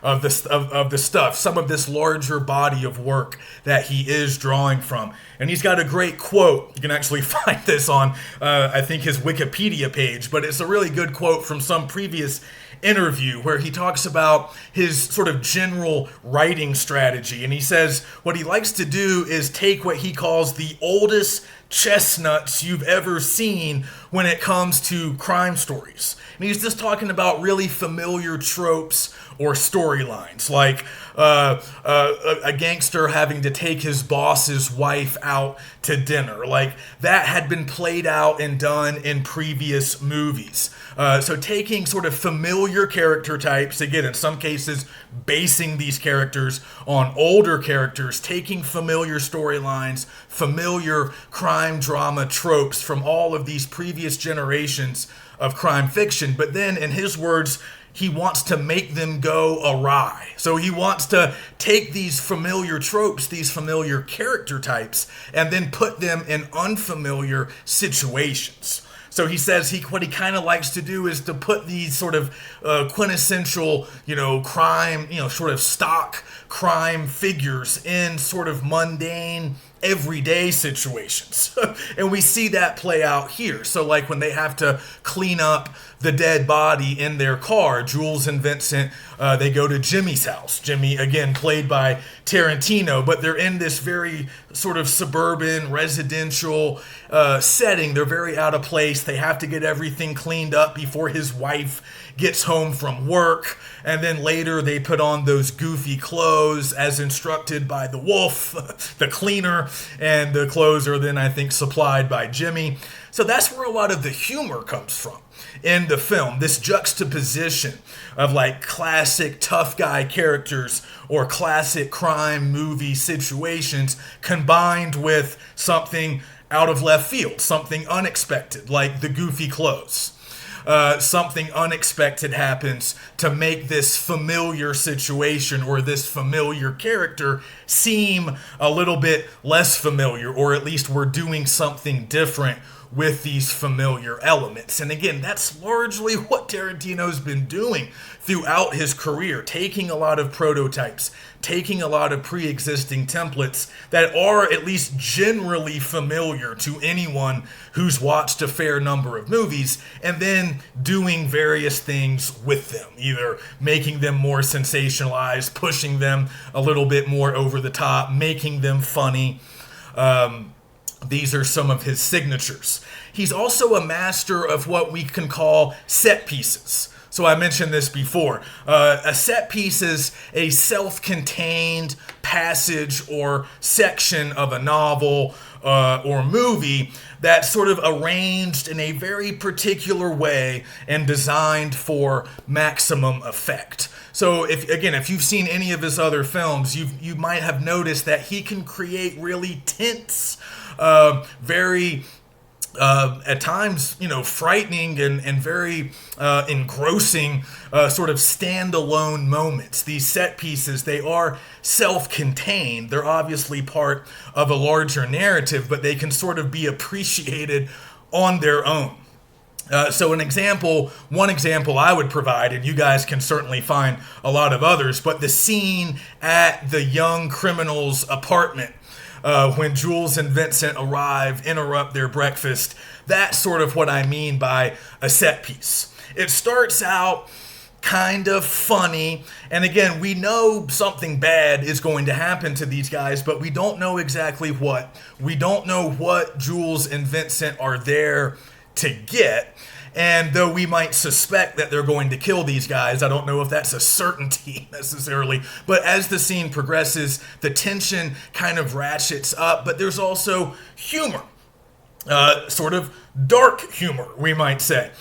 of the stuff, some of this larger body of work that he is drawing from. And he's got a great quote. You can actually find this on, I think, his Wikipedia page, but it's a really good quote from some previous interview where he talks about his sort of general writing strategy. And he says what he likes to do is take what he calls the oldest chestnuts you've ever seen when it comes to crime stories. And he's just talking about really familiar tropes or storylines, like a gangster having to take his boss's wife out to dinner. Like that had been played out and done in previous movies. So taking sort of familiar character types, again, in some cases, basing these characters on older characters, taking familiar storylines, familiar crime drama tropes from all of these previous generations of crime fiction. But then, in his words, he wants to make them go awry. So he wants to take these familiar tropes, these familiar character types, and then put them in unfamiliar situations. So he says what he kind of likes to do is to put these sort of quintessential, crime, sort of stock crime figures in sort of mundane, everyday situations. And we see that play out here. So like when they have to clean up the dead body in their car, Jules and Vincent, they go to Jimmy's house. Jimmy, again, played by Tarantino, but they're in this very sort of suburban, residential setting. They're very out of place. They have to get everything cleaned up before his wife gets home from work. And then later they put on those goofy clothes as instructed by the wolf, the cleaner, and the clothes are then, I think, supplied by Jimmy. So that's where a lot of the humor comes from in the film, this juxtaposition of like classic tough guy characters or classic crime movie situations combined with something out of left field, something unexpected, like the goofy clothes. Something unexpected happens to make this familiar situation or this familiar character seem a little bit less familiar, or at least we're doing something different with these familiar elements. And again, that's largely what Tarantino's been doing throughout his career, taking a lot of prototypes, taking a lot of pre-existing templates that are at least generally familiar to anyone who's watched a fair number of movies, and then doing various things with them, either making them more sensationalized, pushing them a little bit more over the top, making them funny. These are some of his signatures. He's also a master of what we can call set pieces. So I mentioned this before. A set piece is a self-contained passage or section of a novel or movie that's sort of arranged in a very particular way and designed for maximum effect. So if you've seen any of his other films, you might have noticed that he can create really tense, very at times, frightening and very engrossing sort of standalone moments. These set pieces, they are self-contained. They're obviously part of a larger narrative, but they can sort of be appreciated on their own. So one example I would provide, and you guys can certainly find a lot of others, but the scene at the young criminal's apartment, when Jules and Vincent arrive, interrupt their breakfast, that's sort of what I mean by a set piece. It starts out kind of funny, and again, we know something bad is going to happen to these guys, but we don't know exactly what. We don't know what Jules and Vincent are there to get. And though we might suspect that they're going to kill these guys, I don't know if that's a certainty necessarily. But as the scene progresses, the tension kind of ratchets up. But there's also humor, sort of dark humor, we might say.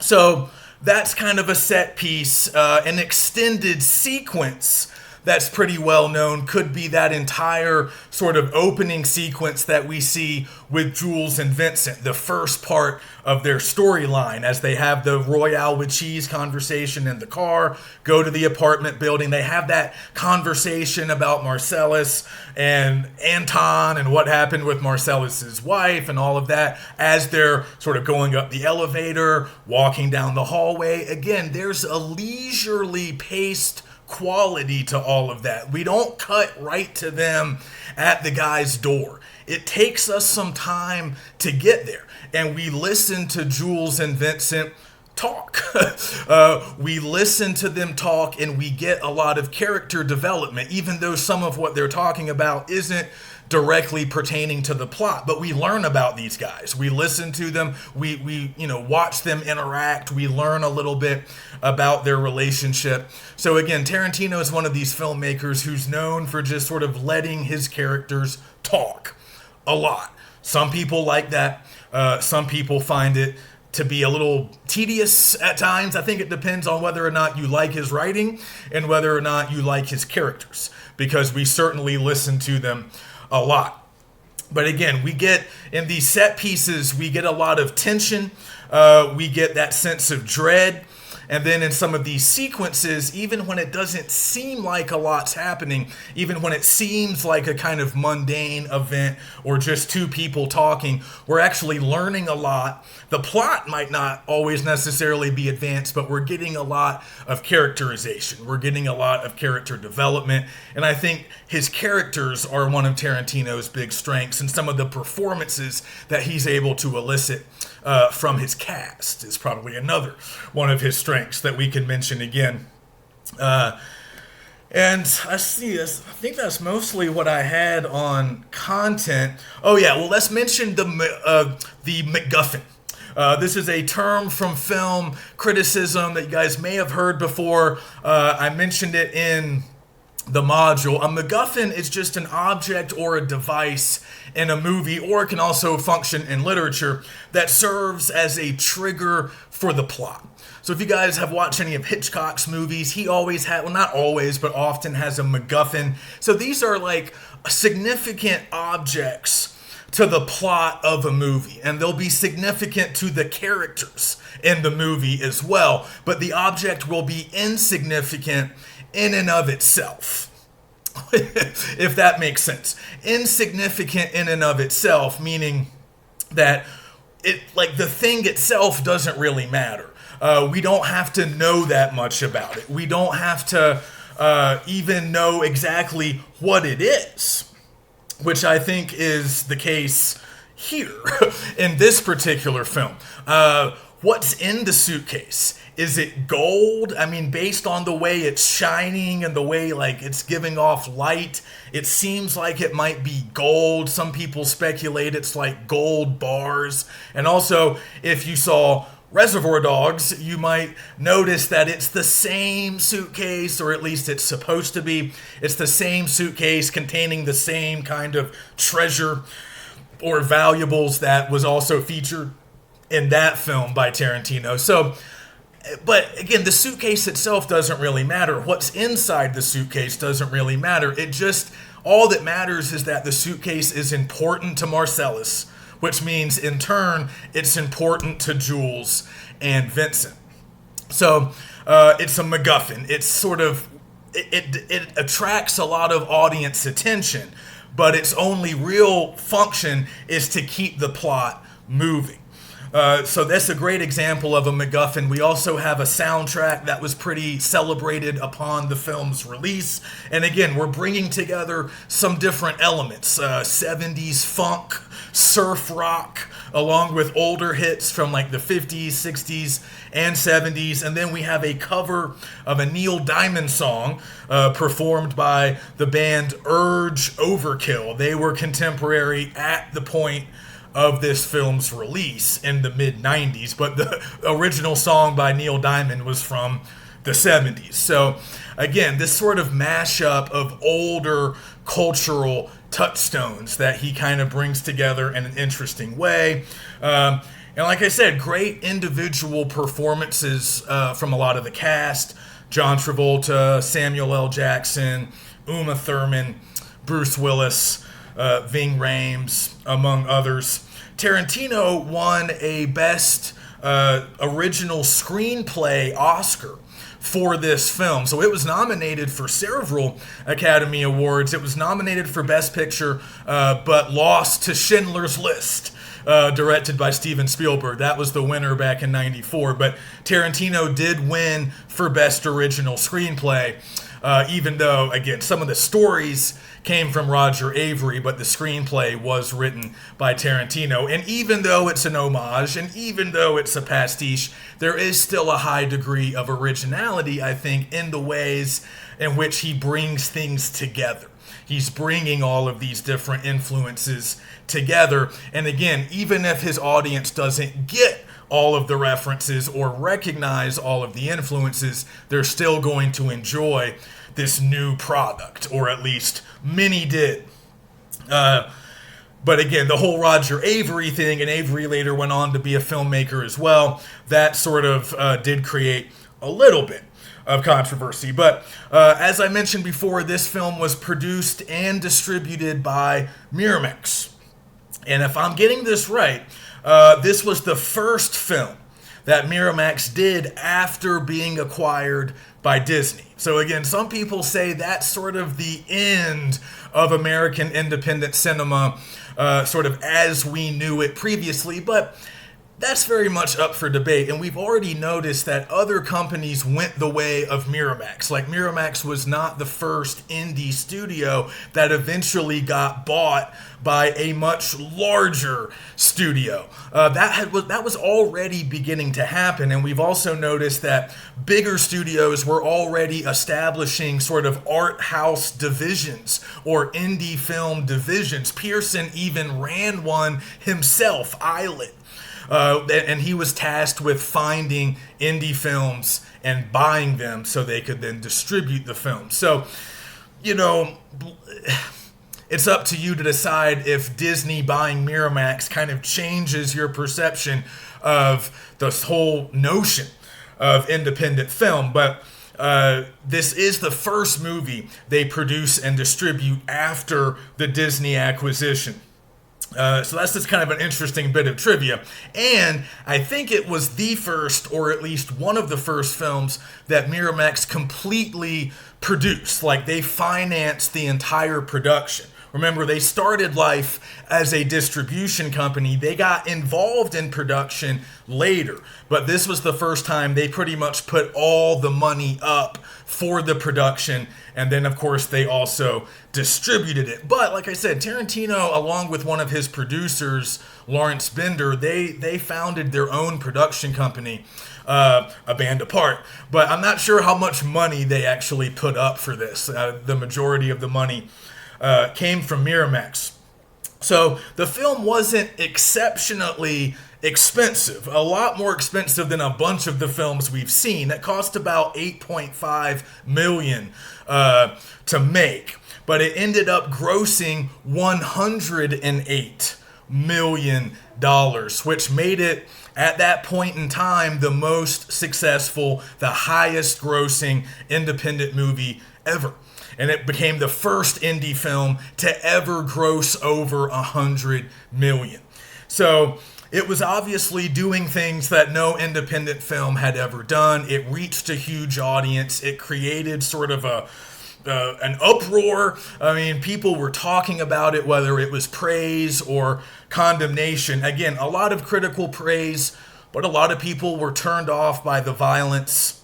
So that's kind of a set piece, an extended sequence that's pretty well known could be that entire sort of opening sequence that we see with Jules and Vincent, the first part of their storyline, as they have the Royale with cheese conversation in the car, go to the apartment building. They have that conversation about Marcellus and Anton and what happened with Marcellus's wife and all of that as they're sort of going up the elevator, walking down the hallway. Again, there's a leisurely paced quality to all of that. We don't cut right to them at the guy's door. It takes us some time to get there. And we listen to Jules and Vincent talk. We listen to them talk, and we get a lot of character development, even though some of what they're talking about isn't directly pertaining to the plot, but we learn about these guys. We listen to them, we watch them interact, we learn a little bit about their relationship. So again, Tarantino is one of these filmmakers who's known for just sort of letting his characters talk a lot. Some people like that. Some people find it to be a little tedious at times. I think it depends on whether or not you like his writing and whether or not you like his characters, because we certainly listen to them a lot. But again, we get in these set pieces, we get a lot of tension. We get that sense of dread. And then in some of these sequences, even when it doesn't seem like a lot's happening, even when it seems like a kind of mundane event or just two people talking, we're actually learning a lot. The plot might not always necessarily be advanced, but we're getting a lot of characterization. We're getting a lot of character development. And I think his characters are one of Tarantino's big strengths, and some of the performances that he's able to elicit from his cast is probably another one of his strengths that we can mention again. And I think that's mostly what I had on content. Oh yeah, well, let's mention the MacGuffin. This is a term from film criticism that you guys may have heard before. I mentioned it in the module. A MacGuffin is just an object or a device in a movie, or it can also function in literature, that serves as a trigger for the plot. So if you guys have watched any of Hitchcock's movies, he always had, well, not always, but often has a MacGuffin. So these are like significant objects to the plot of a movie, and they'll be significant to the characters in the movie as well, but the object will be insignificant in and of itself. If that makes sense. Insignificant in and of itself, meaning that it, like, the thing itself doesn't really matter. We don't have to know that much about it. We don't have to even know exactly what it is, which I think is the case here in this particular film. What's in the suitcase? Is it gold? I mean, based on the way it's shining and the way, like, it's giving off light, it seems like it might be gold. Some people speculate it's like gold bars. And also, if you saw Reservoir Dogs, you might notice that it's the same suitcase, or at least it's supposed to be. It's the same suitcase containing the same kind of treasure or valuables that was also featured in that film by Tarantino. So, but again, the suitcase itself doesn't really matter. What's inside the suitcase doesn't really matter. It just, all that matters is that the suitcase is important to Marcellus, which means in turn, it's important to Jules and Vincent. So it's a MacGuffin. It's sort of, it attracts a lot of audience attention, but its only real function is to keep the plot moving. So that's a great example of a MacGuffin. We also have a soundtrack that was pretty celebrated upon the film's release. And again, we're bringing together some different elements. 70s funk, surf rock, along with older hits from like the 50s, 60s, and 70s. And then we have a cover of a Neil Diamond song performed by the band Urge Overkill. They were contemporary at the point of this film's release in the mid-90s, but the original song by Neil Diamond was from the 70s. So again, this sort of mashup of older cultural touchstones that he kind of brings together in an interesting way. And like I said, great individual performances from a lot of the cast. John Travolta, Samuel L. Jackson, Uma Thurman, Bruce Willis, Ving Rhames, among others. Tarantino won a Best Original Screenplay Oscar for this film. So it was nominated for several Academy Awards. It was nominated for Best Picture, but lost to Schindler's List, directed by Steven Spielberg. That was the winner back in '94. But Tarantino did win for Best Original Screenplay, even though, again, some of the stories came from Roger Avery, but the screenplay was written by Tarantino. And even though it's an homage, and even though it's a pastiche, there is still a high degree of originality, I think, in the ways in which he brings things together. He's bringing all of these different influences together. And again, even if his audience doesn't get all of the references or recognize all of the influences, they're still going to enjoy this new product, or at least many did. But again, the whole Roger Avery thing, and Avery later went on to be a filmmaker as well, that sort of did create a little bit of controversy. But as I mentioned before, this film was produced and distributed by Miramax. And if I'm getting this right, this was the first film that Miramax did after being acquired by Disney. So again, some people say that's sort of the end of American independent cinema, sort of as we knew it previously, but that's very much up for debate. And we've already noticed that other companies went the way of Miramax. Like, Miramax was not the first indie studio that eventually got bought by a much larger studio. That was already beginning to happen. And we've also noticed that bigger studios were already establishing sort of art house divisions or indie film divisions. Pearson even ran one himself, Islet. And he was tasked with finding indie films and buying them so they could then distribute the film. So, you know, it's up to you to decide if Disney buying Miramax kind of changes your perception of this whole notion of independent film. But this is the first movie they produce and distribute after the Disney acquisition. So that's just kind of an interesting bit of trivia. And I think it was the first, or at least one of the first films that Miramax completely produced. Like, they financed the entire production. Remember, they started life as a distribution company. They got involved in production later. But this was the first time they pretty much put all the money up for the production. And then, of course, they also distributed it. But like I said, Tarantino, along with one of his producers, Lawrence Bender, they founded their own production company, A Band Apart. But I'm not sure how much money they actually put up for this. The majority of the money came from Miramax. So the film wasn't exceptionally expensive, a lot more expensive than a bunch of the films we've seen. It cost about $8.5 million to make, but it ended up grossing $108 million, which made it, at that point in time, the most successful, the highest grossing independent movie ever. And it became the first indie film to ever gross over $100 million. So it was obviously doing things that no independent film had ever done. It reached a huge audience. It created sort of an uproar. I mean, people were talking about it, whether it was praise or condemnation. Again, a lot of critical praise, but a lot of people were turned off by the violence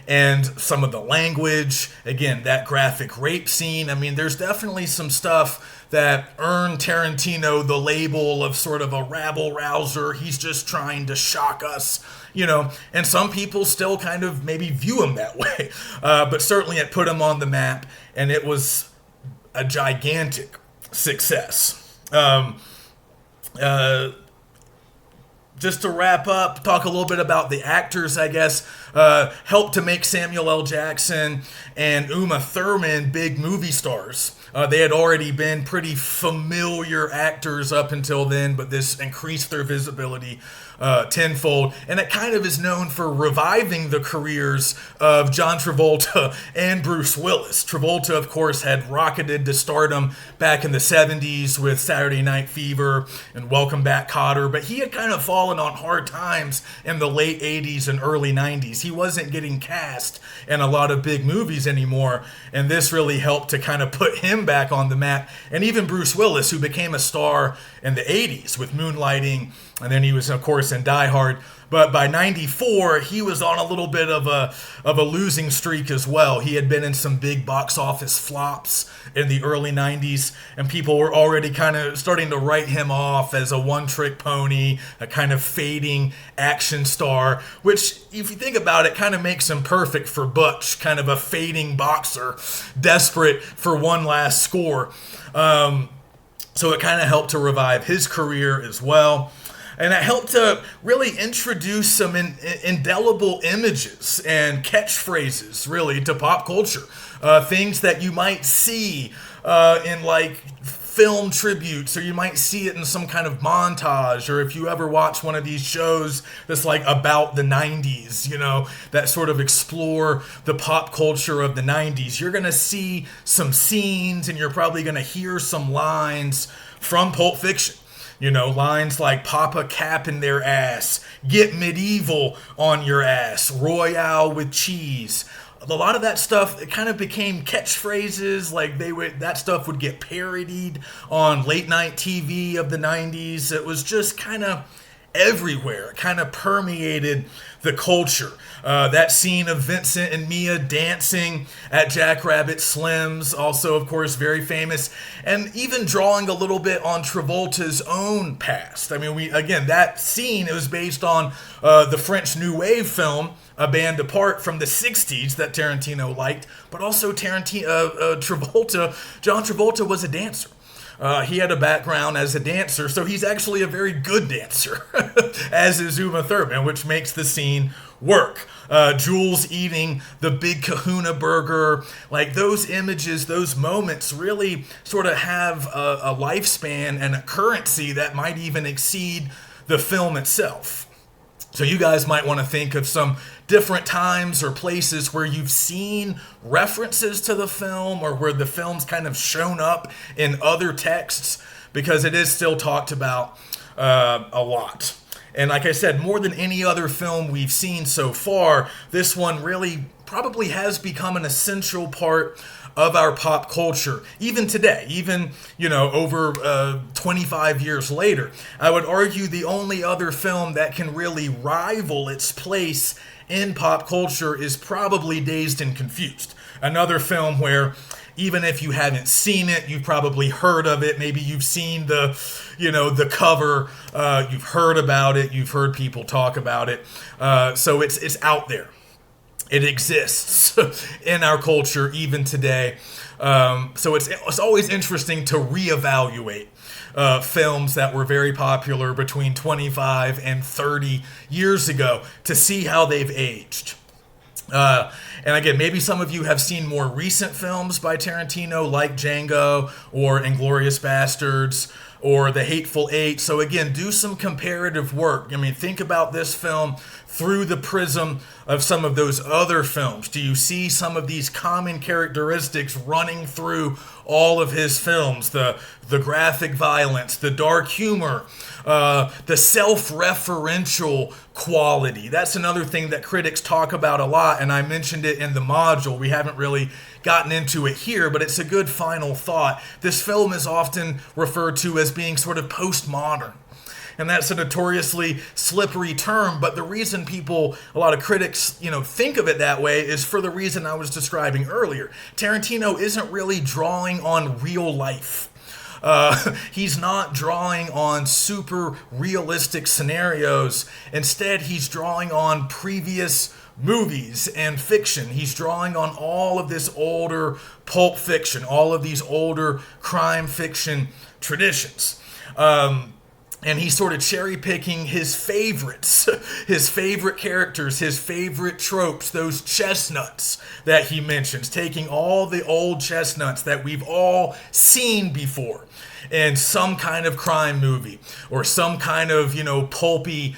and some of the language. Again, that graphic rape scene. I mean, there's definitely some stuff that earned Tarantino the label of sort of a rabble-rouser. He's just trying to shock us, you know, and some people still kind of maybe view him that way. But certainly it put him on the map, and it was a gigantic success. Just to wrap up, talk a little bit about the actors, I guess. Helped to make Samuel L. Jackson and Uma Thurman big movie stars. They had already been pretty familiar actors up until then, but this increased their visibility tenfold. And it kind of is known for reviving the careers of John Travolta and Bruce Willis. Travolta, of course, had rocketed to stardom back in the 70s with Saturday Night Fever and Welcome Back, Kotter, but he had kind of fallen on hard times in the late 80s and early 90s. He wasn't getting cast in a lot of big movies anymore, and this really helped to kind of put him back on the map. And even Bruce Willis, who became a star in the 80s with Moonlighting, and then he was, of course, in Die Hard. But by 94, he was on a little bit of a losing streak as well. He had been in some big box office flops in the early 90s, and people were already kind of starting to write him off as a one-trick pony, a kind of fading action star, which, if you think about it, kind of makes him perfect for Butch, kind of a fading boxer, desperate for one last score. So it kind of helped to revive his career as well. And it helped to really introduce some indelible images and catchphrases, really, to pop culture. Things that you might see in, like, film tributes, or you might see it in some kind of montage, or if you ever watch one of these shows that's, like, about the 90s, you know, that sort of explore the pop culture of the 90s. You're going to see some scenes, and you're probably going to hear some lines from Pulp Fiction. You know, lines like "Pop a cap in their ass," "Get medieval on your ass," "Royale with cheese." A lot of that stuff, it kind of became catchphrases. Like that stuff would get parodied on late night TV of the 90s. It was just kind of everywhere. It kind of permeated the culture. That scene of Vincent and Mia dancing at Jackrabbit Slim's, also, of course, very famous, and even drawing a little bit on Travolta's own past. I mean, that scene, it was based on the French New Wave film, A Band Apart, from the 60s that Tarantino liked, but also John Travolta was a dancer. He had a background as a dancer, so he's actually a very good dancer, as is Uma Thurman, which makes the scene work. Jules eating the big kahuna burger, like those images, those moments really sort of have a lifespan and a currency that might even exceed the film itself. So you guys might want to think of some different times or places where you've seen references to the film, or where the film's kind of shown up in other texts, because it is still talked about a lot. And like I said, more than any other film we've seen so far, this one really probably has become an essential part of our pop culture, even today, even, you know, over 25 years later. I would argue the only other film that can really rival its place in pop culture is probably Dazed and Confused. Another film where, even if you haven't seen it, you've probably heard of it. Maybe you've seen the cover, you've heard about it, you've heard people talk about it. So it's out there. It exists in our culture even today. So it's always interesting to reevaluate films that were very popular between 25 and 30 years ago to see how they've aged. And again, maybe some of you have seen more recent films by Tarantino, like Django or Inglourious Bastards or The Hateful Eight. So again, do some comparative work. I mean, think about this film through the prism of some of those other films. Do you see some of these common characteristics running through all of his films? The graphic violence, the dark humor, the self-referential quality. That's another thing that critics talk about a lot, and I mentioned it in the module. We haven't really gotten into it here, but it's a good final thought. This film is often referred to as being sort of postmodern. And that's a notoriously slippery term, but the reason a lot of critics, think of it that way is for the reason I was describing earlier. Tarantino isn't really drawing on real life. He's not drawing on super realistic scenarios. Instead, he's drawing on previous movies and fiction. He's drawing on all of this older pulp fiction, all of these older crime fiction traditions. and he's sort of cherry picking his favorites, his favorite characters, his favorite tropes, those chestnuts that he mentions, taking all the old chestnuts that we've all seen before in some kind of crime movie or some kind of, pulpy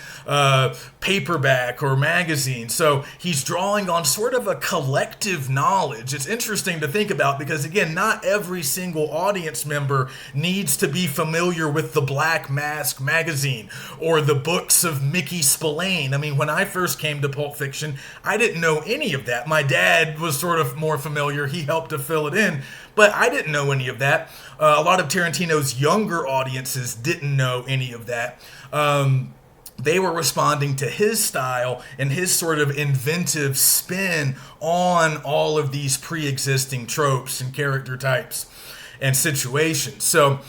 paperback or magazine. So he's drawing on sort of a collective knowledge. It's interesting to think about because, again, not every single audience member needs to be familiar with the Black Mask magazine or the books of Mickey Spillane. I mean, when I first came to Pulp Fiction, I didn't know any of that. My dad was sort of more familiar. He helped to fill it in, but I didn't know any of that. A lot of Tarantino's younger audiences didn't know any of that. They were responding to his style and his sort of inventive spin on all of these pre-existing tropes and character types and situations. So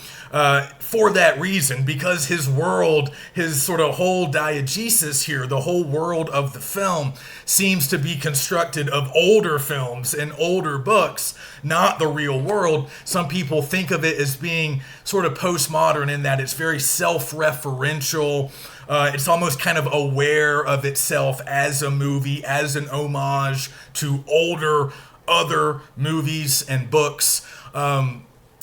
for that reason, because his world, his sort of whole diegesis here, the whole world of the film seems to be constructed of older films and older books, not the real world. Some people think of it as being sort of postmodern in that it's very self-referential. It's almost kind of aware of itself as a movie, as an homage to older other movies and books.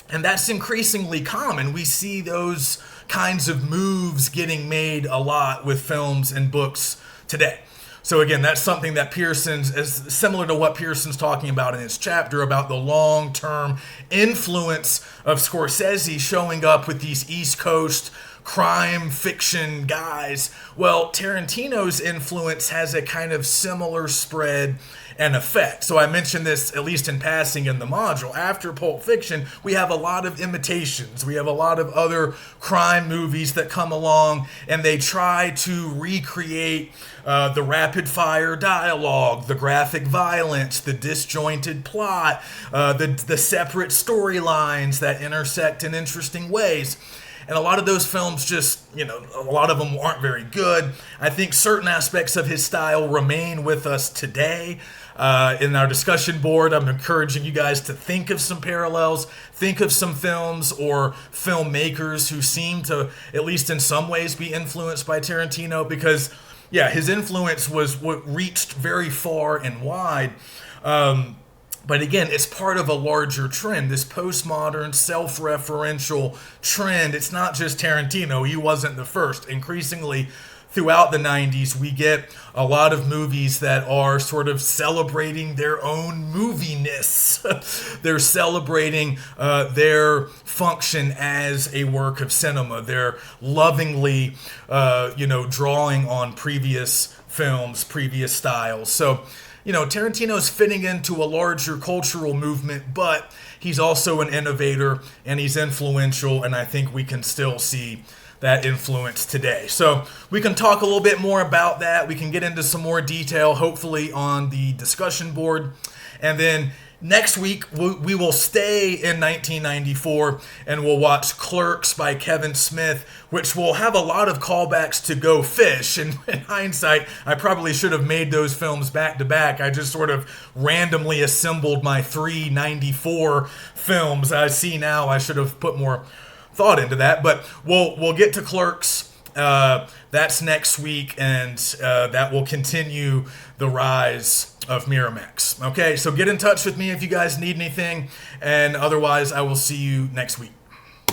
And that's increasingly common. We see those kinds of moves getting made a lot with films and books today. So again, that's something that Pearson's, is similar to what Pearson's talking about in his chapter about the long-term influence of Scorsese showing up with these East Coast crime fiction guys. Well, Tarantino's influence has a kind of similar spread and effect. So I mentioned this, at least in passing, in the module. After Pulp Fiction, we have a lot of imitations. We have a lot of other crime movies that come along, and they try to recreate the rapid-fire dialogue, the graphic violence, the disjointed plot, the separate storylines that intersect in interesting ways. And a lot of those films just, a lot of them aren't very good. I think certain aspects of his style remain with us today. In our discussion board, I'm encouraging you guys to think of some parallels, think of some films or filmmakers who seem to, at least in some ways, be influenced by Tarantino because, his influence was what reached very far and wide. But again, it's part of a larger trend, this postmodern, self-referential trend. It's not just Tarantino. He wasn't the first. Increasingly, throughout the 90s, we get a lot of movies that are sort of celebrating their own moviness. They're celebrating their function as a work of cinema. They're lovingly, drawing on previous films, previous styles. So, Tarantino's fitting into a larger cultural movement, but he's also an innovator and he's influential, and I think we can still see that influence today. So we can talk a little bit more about that. We can get into some more detail, hopefully, on the discussion board. And then next week, we will stay in 1994 and we'll watch Clerks by Kevin Smith, which will have a lot of callbacks to Go Fish. And in hindsight, I probably should have made those films back to back. I just sort of randomly assembled my 394 films. I see now I should have put more thought into that, but we'll get to Clerks. That's next week, and that will continue the rise of Miramax. Okay, so get in touch with me if you guys need anything, and otherwise I will see you next week.